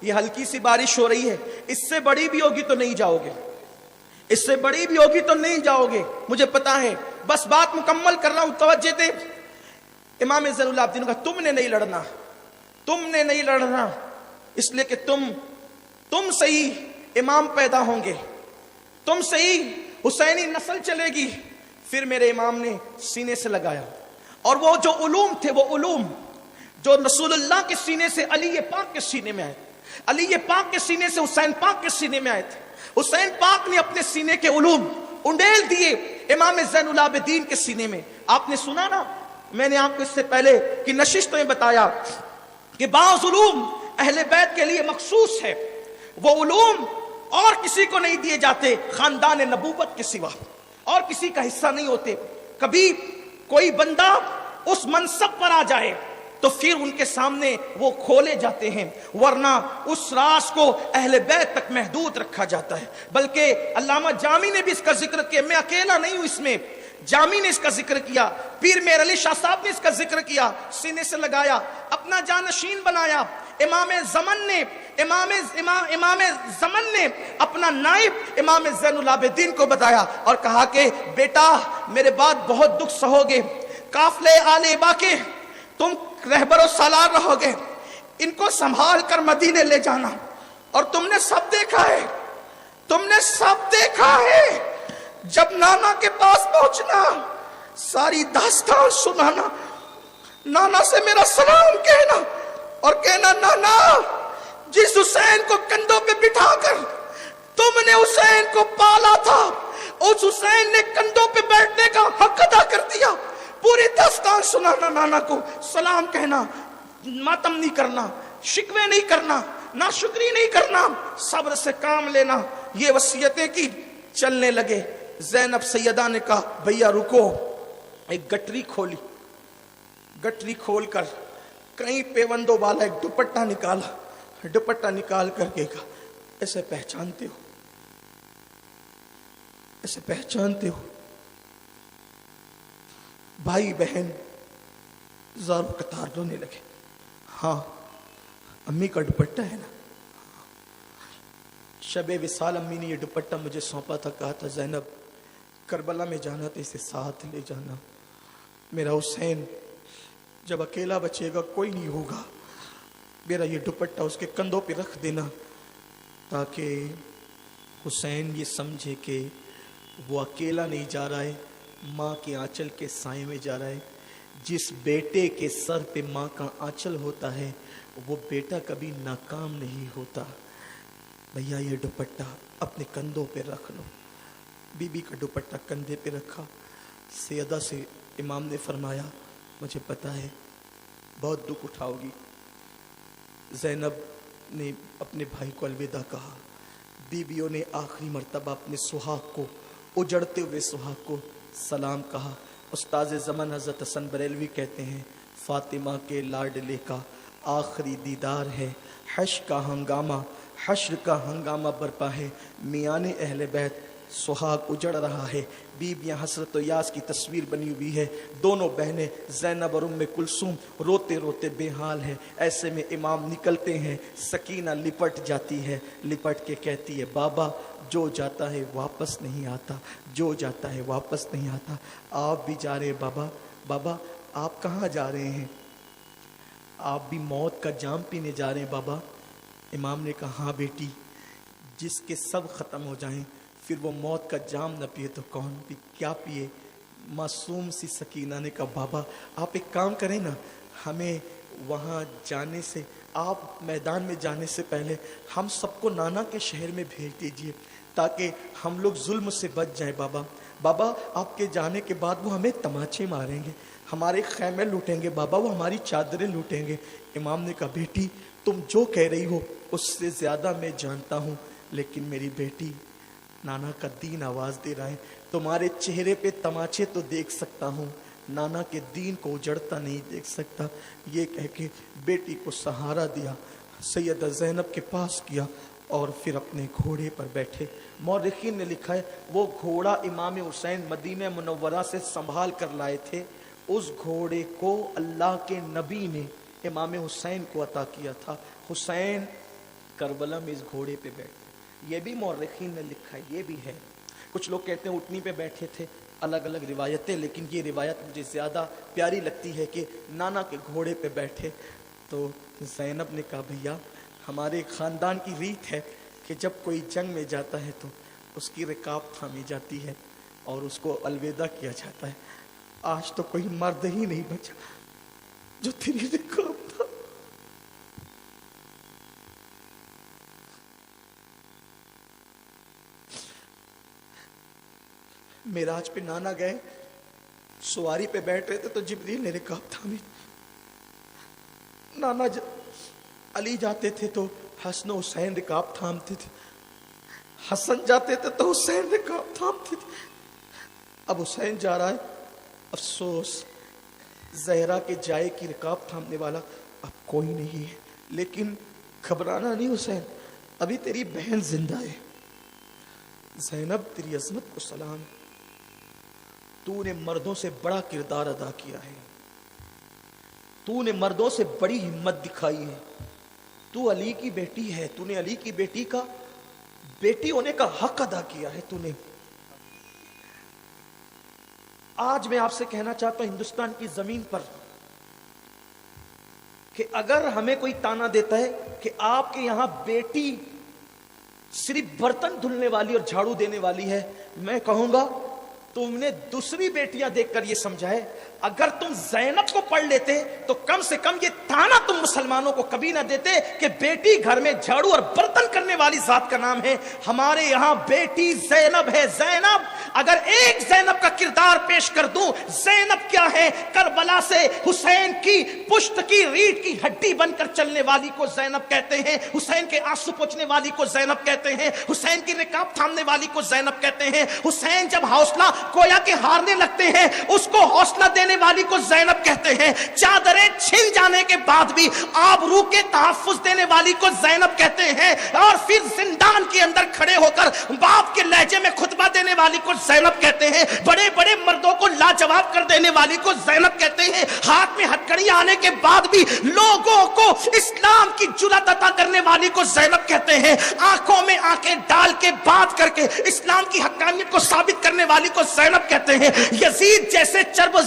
ये हल्की सी बारिश हो रही है, इससे बड़ी भी होगी तो नहीं जाओगे, मुझे पता है। बस बात मुकम्मल कर रहा हूं, तवज्जो दे। इमाम ज़ैनुल आबिदीन का तुमने नहीं लड़ना, इसलिए कि तुम सही इमाम पैदा होंगे, तुम सही हुसैनी नस्ल चलेगी। फिर मेरे इमाम ने सीने से लगाया, और वो जो उलूम थे, वो उलूम जो रसूलुल्लाह के सीने से अली पाक के सीने में आए, अली पाक के सीने से हुसैन पाक के सीने में आए थे। हुसैन पाक ने अपने सीने के उलूम उंडेल दिए इमाम ज़ैनुल आबिदीन के सीने में। आपने सुना ना, मैंने आपको इससे पहले की नशिस्तों में बताया कि बाज़ उलूम अहले बैत के लिए मखसूस है। वो उलूम और किसी को नहीं दिए जाते, खानदान नबूवत के सिवा और किसी का हिस्सा नहीं होते। कभी कोई बंदा उस मनसब पर आ जाए तो फिर उनके सामने वो खोले जाते हैं, वरना उस राज को अहले बैत तक महदूद रखा जाता है। बल्कि अल्लामा जामी ने भी इसका जिक्र किया, मैं अकेला नहीं हूं इसमें, जामी ने इसका जिक्र किया, पीर मेर अली शाह साहब ने इसका जिक्र किया। सीने से लगाया, अपना जानशीन बनाया। इमाम ज़मन ने अपना नाइब इमाम ज़ैनुल आबिदीन को बताया और कहा कि बेटा मेरे बाद बहुत दुख सहोगे, काफले आले बाके तुम रहबरो सालार रहोगे, इनको संभाल कर मदीने ले जाना। और तुमने सब देखा है, जब नाना के पास पहुंचना, सारी दास्तान सुनाना, नाना से मेरा सलाम कहना और कहना नाना, जिस हुसैन को कंधों पे बिठाकर तुमने हुसैन को पाला था, उस हुसैन ने कंधों पे बैठने का हक अदा कर दिया। पूरी दास्तान सुनाना, नाना को सलाम कहना, मातम नहीं करना, शिकवे नहीं करना, नाशुक्री नहीं करना, सब्र से काम लेना। ये वसीयतें की, चलने लगे। ज़ैनब सैयदा ने कहा भैया रुको। एक गठरी खोली, गठरी खोलकर कहीं पेवंदों वाला एक दुपट्टा निकाला, दुपट्टा निकाल करके कहा ऐसे पहचानते हो भाई बहन? ज़ारो कतार रोने लगे। हाँ अम्मी का दुपट्टा है ना, शब विसाल अम्मी ने ये दुपट्टा मुझे सौंपा था, कहा था ज़ैनब करबला में जाना तो इसे साथ ले जाना। मेरा हुसैन जब अकेला बचेगा, कोई नहीं होगा, मेरा ये दुपट्टा उसके कंधों पे रख देना, ताकि हुसैन ये समझे कि वो अकेला नहीं जा रहा है, माँ के आंचल के साए में जा रहा है। जिस बेटे के सर पे माँ का आंचल होता है वो बेटा कभी नाकाम नहीं होता। भैया ये दुपट्टा अपने कंधों पे रख लो। बीबी का दुपट्टा कंधे पे रखा। सैयदा से इमाम ने फरमाया, मुझे पता है बहुत दुख उठाओगी। ज़ैनब ने अपने भाई को अलविदा कहा। बीबियों ने आखिरी मर्तबा अपने सुहाग को, उजड़ते हुए सुहाग को सलाम कहा। उस्ताद ज़मान हज़रत हसन बरेलवी कहते हैं, फ़ातिमा के लाडले का आखिरी दीदार है। हश्र का हंगामा, हश्र का हंगामा बरपा है। मियाने अहले बैत सुहाग उजड़ रहा है। बीबियाँ हसरत यास की तस्वीर बनी हुई है। दोनों बहनें ज़ैनब और उम्मे कुलसूम रोते रोते बेहाल है। ऐसे में इमाम निकलते हैं। सकीना लिपट जाती है, लिपट के कहती है, बाबा जो जाता है वापस नहीं आता, जो जाता है वापस नहीं आता। आप भी जा रहे हैं बाबा? बाबा आप कहाँ जा रहे हैं? आप भी मौत का जाम पीने जा रहे हैं बाबा? इमाम ने कहा, हाँ बेटी, जिसके सब ख़त्म हो जाएं फिर वो मौत का जाम न पिए तो कौन भी क्या पिए? मासूम सी सकीना ने कहा, बाबा आप एक काम करें ना, हमें वहाँ जाने से, आप मैदान में जाने से पहले हम सबको नाना के शहर में भेज दीजिए, ताकि हम लोग जुल्म से बच जाएं बाबा। बाबा आपके जाने के बाद वो हमें तमाचे मारेंगे, हमारे खैमे लूटेंगे बाबा, वो हमारी चादरें लूटेंगे। इमाम ने कहा, बेटी तुम जो कह रही हो उससे ज़्यादा मैं जानता हूँ, लेकिन मेरी बेटी नाना का दीन आवाज़ दे रहा है। तुम्हारे चेहरे पे तमाचे तो देख सकता हूँ, नाना के दीन को उजड़ता नहीं देख सकता। ये कह के बेटी को सहारा दिया, सैयदा ज़ैनब के पास किया और फिर अपने घोड़े पर बैठे। मौरखीन ने लिखा है वो घोड़ा इमाम हुसैन मदीना मुनव्वरा से संभाल कर लाए थे। उस घोड़े को अल्लाह के नबी ने इमाम हुसैन को अता किया था। हुसैन करबला में इस घोड़े पे बैठे, ये भी मौरखीन ने लिखा है, ये भी है। कुछ लोग कहते हैं उठनी पे बैठे थे, अलग अलग रिवायतें, लेकिन ये रिवायत मुझे ज़्यादा प्यारी लगती है कि नाना के घोड़े पे बैठे। तो ज़ैनब ने कहा, भैया हमारे ख़ानदान की रीत है कि जब कोई जंग में जाता है तो उसकी रिकाब थामी जाती है और उसको अलविदा किया जाता है। आज तो कोई मर्द ही नहीं बचा जो तेरी रिकाब था। मेराज पे नाना गए, सवारी पे बैठ रहे थे तो जिब्रील ने रिकाब थामी। नाना अली जाते थे तो हसन हुसैन रिकाब थामते थे, हसन जाते थे तो हुसैन रिकाब थामते थे। अब हुसैन जा रहा है, अफसोस जहरा के जाए की रिकाब थामने वाला अब कोई नहीं है। लेकिन घबराना नहीं हुसैन, अभी तेरी बहन जिंदा है। ज़ैनब तेरी अजमत को सलाम, तूने मर्दों से बड़ा किरदार अदा किया है, तूने मर्दों से बड़ी हिम्मत दिखाई है। तू अली की बेटी है, तूने अली की बेटी का बेटी होने का हक अदा किया है तूने। आज मैं आपसे कहना चाहता हूं हिंदुस्तान की जमीन पर कि अगर हमें कोई ताना देता है कि आपके यहां बेटी सिर्फ बर्तन धुलने वाली और झाड़ू देने वाली है, मैं कहूंगा तुमने दूसरी बेटियां देखकर यह समझा है। अगर तुम ज़ैनब को पढ़ लेते तो कम से कम ये ताना तुम मुसलमानों को कभी ना देते कि बेटी घर में झाड़ू और बर्तन करने वाली जात का नाम है। हमारे यहां बेटी ज़ैनब है। ज़ैनब, अगर एक ज़ैनब का किरदार पेश कर दूं, ज़ैनब क्या है? करबला से हुसैन की पुश्त की रीढ़ की हड्डी बनकर चलने वाली को ज़ैनब कहते हैं, हुसैन के आंसू पोंछने वाली को ज़ैनब कहते हैं, हुसैन की रिकाब थामने वाली को ज़ैनब कहते हैं। हुसैन जब हौसला कोया के हारने लगते हैं उसको हौसला देने वाली को ज़ैनब कहते हैं। चादरें छिन जाने के बाद भी आबरू के तहफ्फुज़ देने वाली को ज़ैनब कहते हैं। اور پھر زندان کے اندر کھڑے ہو کر باپ کے لہجے میں خطبہ دینے والی کو زینب کہتے ہیں، بڑے بڑے مردوں کو لاجواب کر دینے والی کو زینب کہتے ہیں، ہاتھ میں ہتھکڑی آنے کے بعد بھی لوگوں کو اسلام کی جرأت عطا کرنے والی کو زینب کہتے ہیں، آنکھوں میں آنکھیں ڈال کے بات کر کے اسلام کی حقانیت کو ثابت کرنے والی کو زینب کہتے ہیں، یزید جیسے چرب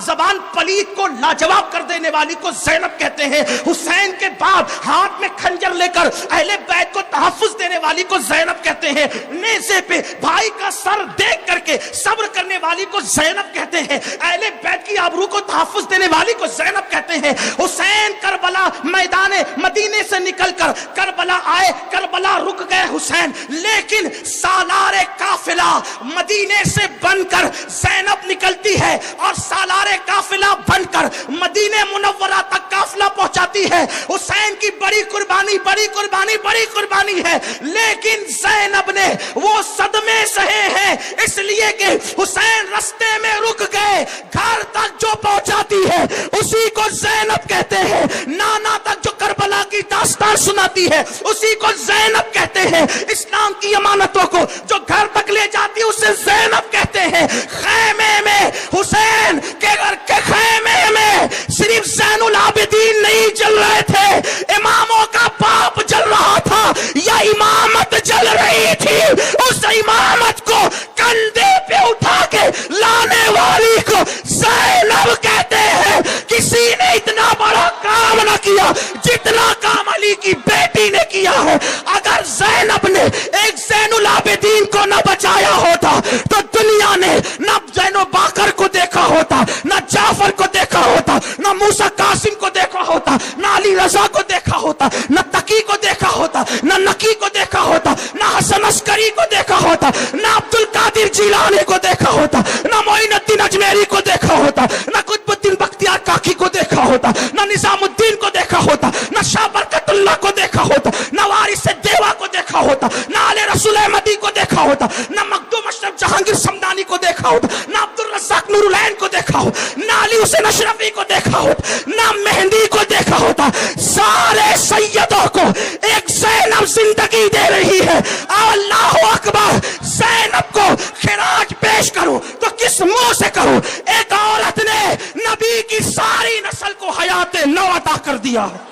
زبان پلید کو لاجواب کر دینے والی کو زینب کہتے ہیں، حسین کے بعد ہاتھ میں خنجر لے کر اہل بیت کو تحفظ دینے والی کو زینب کہتے ہیں، نیزے پہ بھائی کا سر دیکھ کر کے صبر کرنے والی کو زینب کہتے ہیں، اہل بیت کی آبرو کو تحفظ دینے والی کو زینب کہتے ہیں۔ حسین کربلا میدان مدینے سے نکل کر کربلا آئے، کربلا رک گئے حسین، لیکن سالار قافلہ مدینے سے بن کر زینب نکلتی ہے اور سالار قافلہ بن کر مدینے منورہ تک قافلہ پہنچاتی ہے۔ حسین کی بڑی قربانی بڑی قربانی بڑی قربانی ہے، لیکن زینب نے وہ صدمے سہے ہیں، اس لیے کہ حسین رستے میں رک گئے، گھر تک جو پہنچاتی ہے اسی کو زینب کہتے ہیں، نانا تک جو کربلا کی داستان سناتی ہے اسی کو زینب کہتے ہیں، اسلام کی امانتوں کو جو گھر تک لے جاتی ہے اسے زینب کہتے ہیں۔ خیمے میں حسین کے گھر کے خیمے میں صرف زین العابدین نہیں جل رہے تھے، اماموں کا باپ جل رہا تھا یا امامت جل رہی تھی، اس امامت کو کندھے پہ اٹھا کے لانے والی کو زینب کہتے ہیں۔ کسی نے اتنا بڑا کام نہ کیا جتنا کام علی کی بیٹی نے کیا ہے۔ اگر زینب نے ایک زین العابدین کو نہ بچایا ہوتا تو دنیا نے نہ زین و باقر کو دیکھا ہوتا، نہ جعفر کو دیکھا ہوتا، نہ موسیٰ قاسم کو دیکھا ہوتا، نہ علی رضا کو دیکھا ہوتا، نہ تقی کو دیکھا ہوتا، نہ نقی کو دیکھا ہوتا، نہ حسن عسکری کو دیکھا ہوتا، نہ عبد القادر جیلانی کو دیکھا ہوتا، نہ معین الدین اجمیری کو دیکھا ہوتا، نہ قطب الدین بختیار کاکی کو دیکھا ہوتا، نہ نظام الدین کو دیکھا ہوتا، نہ شاہ برکت اللہ کو دیکھا ہوتا، نہ وارث دیوا کو دیکھا ہوتا، نہ آل رسول احمدی کو دیکھا ہوتا، نہ مخدوم اشرف جہانگیر سمدانی کو دیکھا ہوتا، نہ عبد الرزاق نور العین کو دیکھا ہوتا، نہ علی حسین اشرفی کو دیکھا ہوتا، نہ مہندی کو دیکھا ہوتا۔ سارے سیدوں کو ایک زینب زندگی دے رہی ہے۔ اللہ اکبر، زینب کو خراج پیش کروں تو کس منہ سے کروں؟ ایک عورت نے نبی کی ساری نسل کو حیات نو عطا کر دیا ہے۔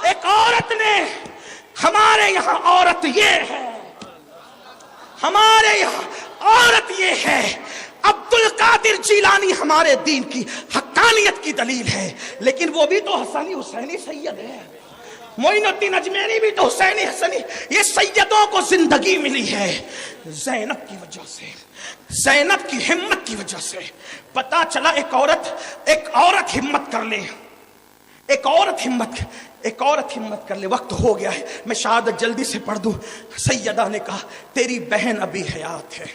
ایک عورت نے، ہمارے یہاں عورت یہ ہے، ہمارے یہاں عورت یہ ہے۔ عبد القادر جیلانی ہمارے دین کی حقانیت کی دلیل ہے، لیکن وہ بھی تو حسنی حسینی سید ہے۔ معین الدین اجمیری بھی تو حسینی حسنی، یہ سیدوں کو زندگی ملی ہے زینب کی وجہ سے، زینب کی ہمت کی وجہ سے۔ پتا چلا ایک عورت ہمت کر لے، ایک عورت ہمت کر لے۔ وقت ہو گیا ہے، میں شہادت جلدی سے پڑھ دوں۔ سیدہ نے کہا تیری بہن ابھی حیات ہے۔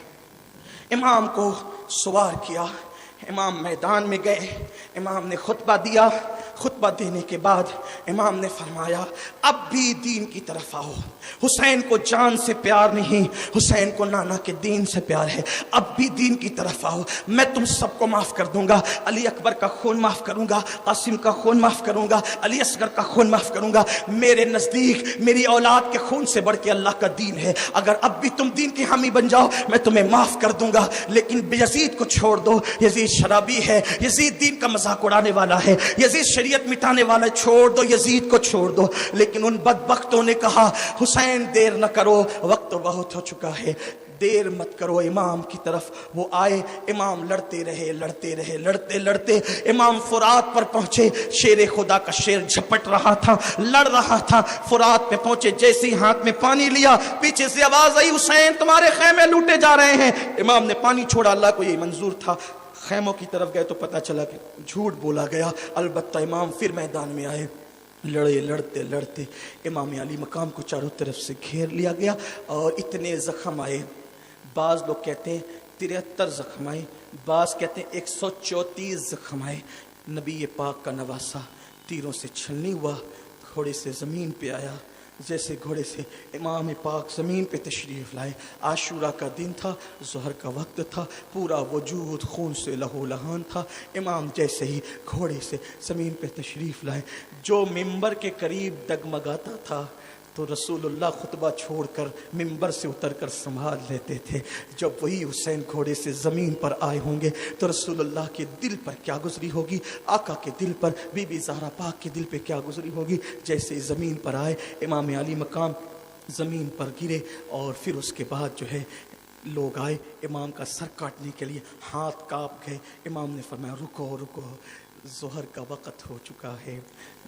امام کو سوار کیا، امام میدان میں گئے، امام نے خطبہ دیا۔ خطبہ دینے کے بعد امام نے فرمایا اب بھی دین کی طرف آؤ۔ حسین کو جان سے پیار نہیں، حسین کو نانا کے دین سے پیار ہے۔ اب بھی دین کی طرف آؤ، میں تم سب کو معاف کر دوں گا۔ علی اکبر کا خون معاف کروں گا، قاسم کا خون معاف کروں گا، علی اصغر کا خون معاف کروں گا۔ میرے نزدیک میری اولاد کے خون سے بڑھ کے اللہ کا دین ہے۔ اگر اب بھی تم دین کی حامی بن جاؤ میں تمہیں معاف کر دوں گا، لیکن یزید کو چھوڑ دو، یزید شرابی ہے، یزید دین کا مذاق اڑانے والا ہے، یزید شریعت مٹانے والا ہے، چھوڑ دو، یزید کو چھوڑ دو۔ لیکن ان بدبختوں نے کہا حسین دیر نہ کرو، وقت بہت ہو چکا ہے، دیر مت کرو امام کی طرف۔ وہ آئے، امام لڑتے رہے لڑتے لڑتے امام فرات پر پہنچے۔ شیر خدا کا شیر جھپٹ رہا تھا، لڑ رہا تھا۔ فرات پہ پہنچے، جیسے ہی ہاتھ میں پانی لیا پیچھے سے آواز آئی حسین تمہارے خیمے لوٹے جا رہے ہیں۔ امام نے پانی چھوڑا، اللہ کو یہ منظور تھا۔ خیموں کی طرف گئے تو پتا چلا کہ جھوٹ بولا گیا۔ البتہ امام پھر میدان میں آئے، لڑتے لڑتے امام علی مقام کو چاروں طرف سے گھیر لیا گیا اور اتنے زخم آئے۔ بعض لوگ کہتے ہیں 73 زخم آئے، بعض کہتے ہیں 134 زخم آئے۔ نبی پاک کا نواسا تیروں سے چھلنی ہوا، گھوڑے سے زمین پہ آیا۔ جیسے گھوڑے سے امام پاک زمین پہ تشریف لائے۔ عاشورہ کا دن تھا، ظہر کا وقت تھا، پورا وجود خون سے لہو لہان تھا۔ امام جیسے ہی گھوڑے سے زمین پہ تشریف لائے، جو منبر کے قریب ڈگمگاتا تھا تو रसूलुल्लाह खुतबा छोड़कर मिंबर से उतरकर संभाल लेते थे। जब वही हुसैन घोड़े से ज़मीन पर आए होंगे तो रसूलुल्लाह के दिल पर क्या गुजरी होगी, आका के दिल पर, बीबी ज़हरा पाक के दिल पे क्या गुजरी होगी। जैसे ज़मीन पर आए, इमाम अली मकाम ज़मीन पर गिरे और फिर उसके बाद जो है लोग आए इमाम का सर काटने के लिए, हाथ कांप गए। इमाम ने फरमाया रुको रुको, ज़ोहर का वक़्त हो चुका है,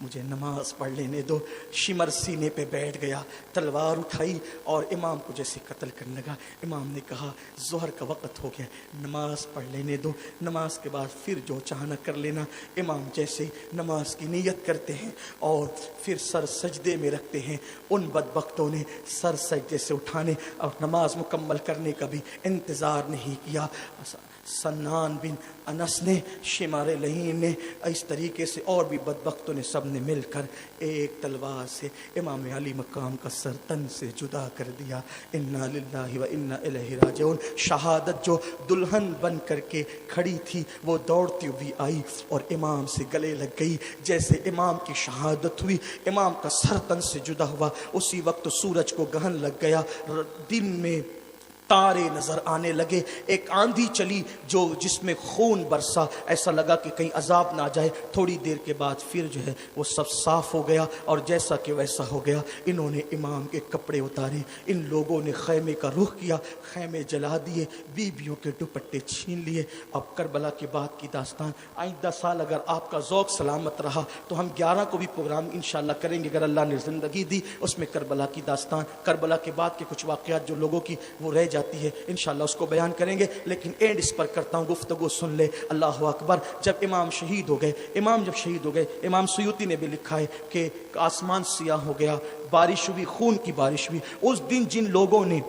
मुझे नमाज पढ़ लेने दो। शिमर सीने पे बैठ गया, तलवार उठाई और इमाम को जैसे कत्ल करने लगा। इमाम ने कहा ज़ोहर का वक़्त हो गया, नमाज पढ़ लेने दो, नमाज के बाद फिर जो चाहना कर लेना। इमाम जैसे नमाज की नीयत करते हैं और फिर सर सजदे में रखते हैं, उन बदबख्तों ने सर सजदे से उठाने और नमाज मुकम्मल करने का भी इंतज़ार नहीं किया। सन्नान बिन अनस ने, शिमारे लहीन ने, इस तरीके से और भी बदबख्तों ने, सब ने मिलकर एक तलवार से इमाम अली मकाम का सर तन से जुदा कर दिया। इन्ना लिल्लाहि व इन्ना इलैहि राजिऊन। शहादत जो दुल्हन बन करके खड़ी थी वो दौड़ती हुई आई और इमाम से गले लग गई। जैसे इमाम की शहादत हुई, इमाम का सर तन से जुदा हुआ, उसी वक्त सूरज को गहन लग गया, दिन में तारे नजर आने लगे, एक आंधी चली जो जिसमें खून बरसा, ऐसा लगा कि कहीं अजाब ना जाए। थोड़ी देर के बाद फिर जो है वो सब साफ हो गया और जैसा कि वैसा हो गया। इन्होंने इमाम के कपड़े उतारे, इन लोगों ने खैमे का रुख किया, खैमे जला दिए, बीबियों के दुपट्टे छीन लिए। अब करबला के बाद की दास्तान, आइंदा साल अगर आपका ज़ौक़ सलामत रहा तो हम 11 को भी प्रोग्राम इंशाल्लाह करेंगे अगर अल्लाह ने ज़िंदगी दी। उसमें करबला की दास्तान, करबला के बाद के कुछ वाक़यात जो लोगों की वो रह जाती है, इंशाल्लाह उसको बयान करेंगे। लेकिन एंड इस पर करता हूँ, गुफ्तगू सुन ले। अल्लाह अकबर। जब इमाम शहीद हो गए, इमाम जब शहीद हो गए, इमाम सुयूती ने भी लिखा है कि आसमान सियाह हो गया, बारिश हुई, खून की बारिश हुई। उस दिन जिन लोगों ने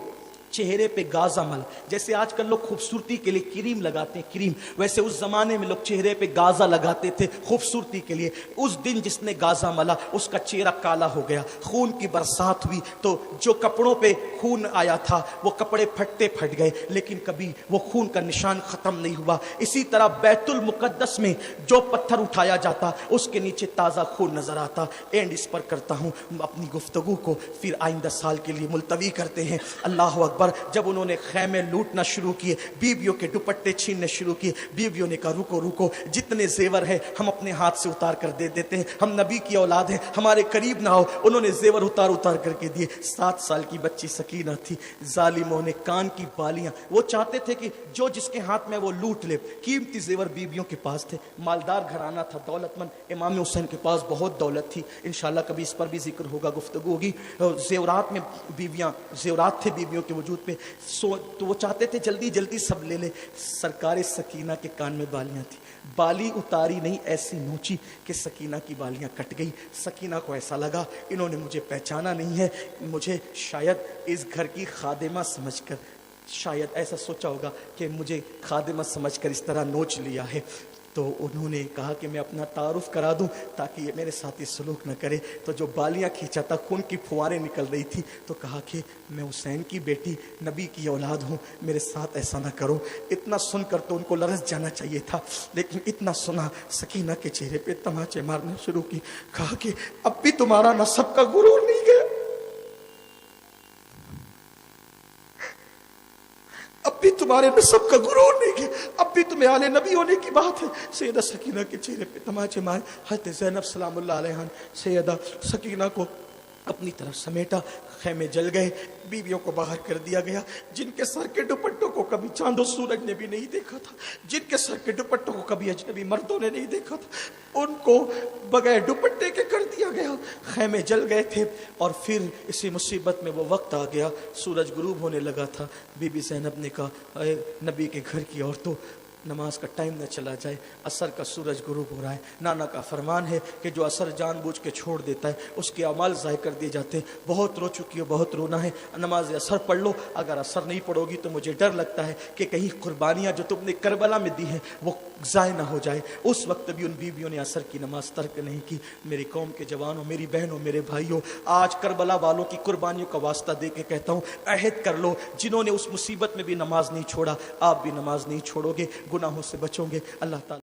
चेहरे पे गाजा मल, जैसे आजकल लोग खूबसूरती के लिए क्रीम लगाते हैं, क्रीम, वैसे उस जमाने में लोग चेहरे पे गाजा लगाते थे खूबसूरती के लिए। उस दिन जिसने गाजा मला उसका चेहरा काला हो गया, खून की बरसात हुई, तो जो कपड़ों पे खून आया था वो कपड़े फटते फट गए, लेकिन कभी वो खून का निशान खत्म नहीं हुआ। इसी तरह बैतुल मुकद्दस में जो पत्थर उठाया जाता उसके नीचे ताज़ा खून नजर आता। एंड इस पर करता हूँ अपनी गुफ्तगू को, फिर आइंदा साल के लिए मुलतवी करते हैं। अल्लाह अकबर। जब उन्होंने खैमे लूटना शुरू किए, बीबियों के दुपट्टे छीनने शुरू किए, बीबियों ने कहा रुको रुको, जितने जेवर है हम अपने हाथ से उतार कर दे देते हैं, हम नबी की औलाद हैं, हमारे करीब ना हो। उन्होंने जेवर उतार उतार करके दिए। 7 साल की बच्ची सकीना थी, जालिमों ने कान की बालियां, वो चाहते थे कि जो जिसके हाथ में वो लूट ले। कीमती जेवर बीबियों के पास थे, मालदार घराना था, दौलतमंद। इमाम हुसैन के पास बहुत दौलत थी, इंशाल्लाह कभी इस पर भी जिक्र होगा, गुफ्तगू होगी। जेवरात में बीबियां, जेवरात थे बीबियों के वजूद पे, तो वो चाहते थे जल्दी जल्दी सब ले ले। सरकार सकीना के कान में बालियां थी, बाली उतारी नहीं, ऐसी नोची कि सकीना की बालियां कट गई। सकीना को ऐसा लगा इन्होंने मुझे पहचाना नहीं है, मुझे शायद इस घर की खादिमा समझकर, शायद ऐसा सोचा होगा कि मुझे खादिमा समझकर इस तरह नोच लिया है। तो उन्होंने कहा कि मैं अपना तारुफ करा दूं ताकि ये मेरे साथ ही सलूक न करे। तो जो बालियां खींचा था, खून की फुहारें निकल रही थी, तो कहा कि मैं हुसैन की बेटी, नबी की औलाद हूं, मेरे साथ ऐसा ना करो। इतना सुनकर तो उनको लरस जाना चाहिए था, लेकिन इतना सुना, सकीना के चेहरे पे तमाचे मारने शुरू की। कहा कि अब भी तुम्हारा नसब का गुरूर नहीं गया, अब भी तुम्हारे नसब का गुरूर नहीं गया, अब भी तुम्हें आले नबी होने की बात है। सैयदा सकीना के चेहरे पे तमाचे मारे। हज़रत ज़ैनब सलामुल्लाह अलैहा सैयदा सकीना को अपनी तरफ समेटा, खैमे जल गए, बीवियों को बाहर कर दिया गया। जिनके सर के दुपट्टों को कभी चांदो सूरज ने भी नहीं देखा था, जिनके सर के दुपट्टों को कभी अजनबी मर्दों ने नहीं देखा था, उनको बगैर दुपट्टे के कर दिया गया। खैमे जल गए थे और फिर इसी मुसीबत में वो वक्त आ गया, सूरज गुरूब होने लगा था। बीबी ज़ैनब ने कहा, अरे नबी के घर की औरतों, नमाज का टाइम न चला जाए, असर का सूरज गुरूब हो रहा है। नाना का फरमान है कि जो असर जानबूझ के छोड़ देता है उसके अमाल ज़ाय कर दिए जाते हैं। बहुत रो चुकी हो, बहुत रोना है, नमाज असर पढ़ लो। अगर असर नहीं पढ़ोगी तो मुझे डर लगता है कि कहीं कुर्बानियाँ जो तुमने करबला में दी हैं वो ज़ाय ना हो जाए। उस वक्त भी उन बीवियों ने असर की नमाज तर्क नहीं की। मेरी कौम के जवानों, मेरी बहनों, मेरे भाइयों, आज करबला वालों की कुर्बानियों का वास्ता दे के कहता हूँ, अहद कर लो, जिन्होंने उस मुसीबत में भी नमाज नहीं छोड़ा, आप भी नमाज नहीं छोड़ोगे, गुनाहों से बचोगे। अल्लाह ताला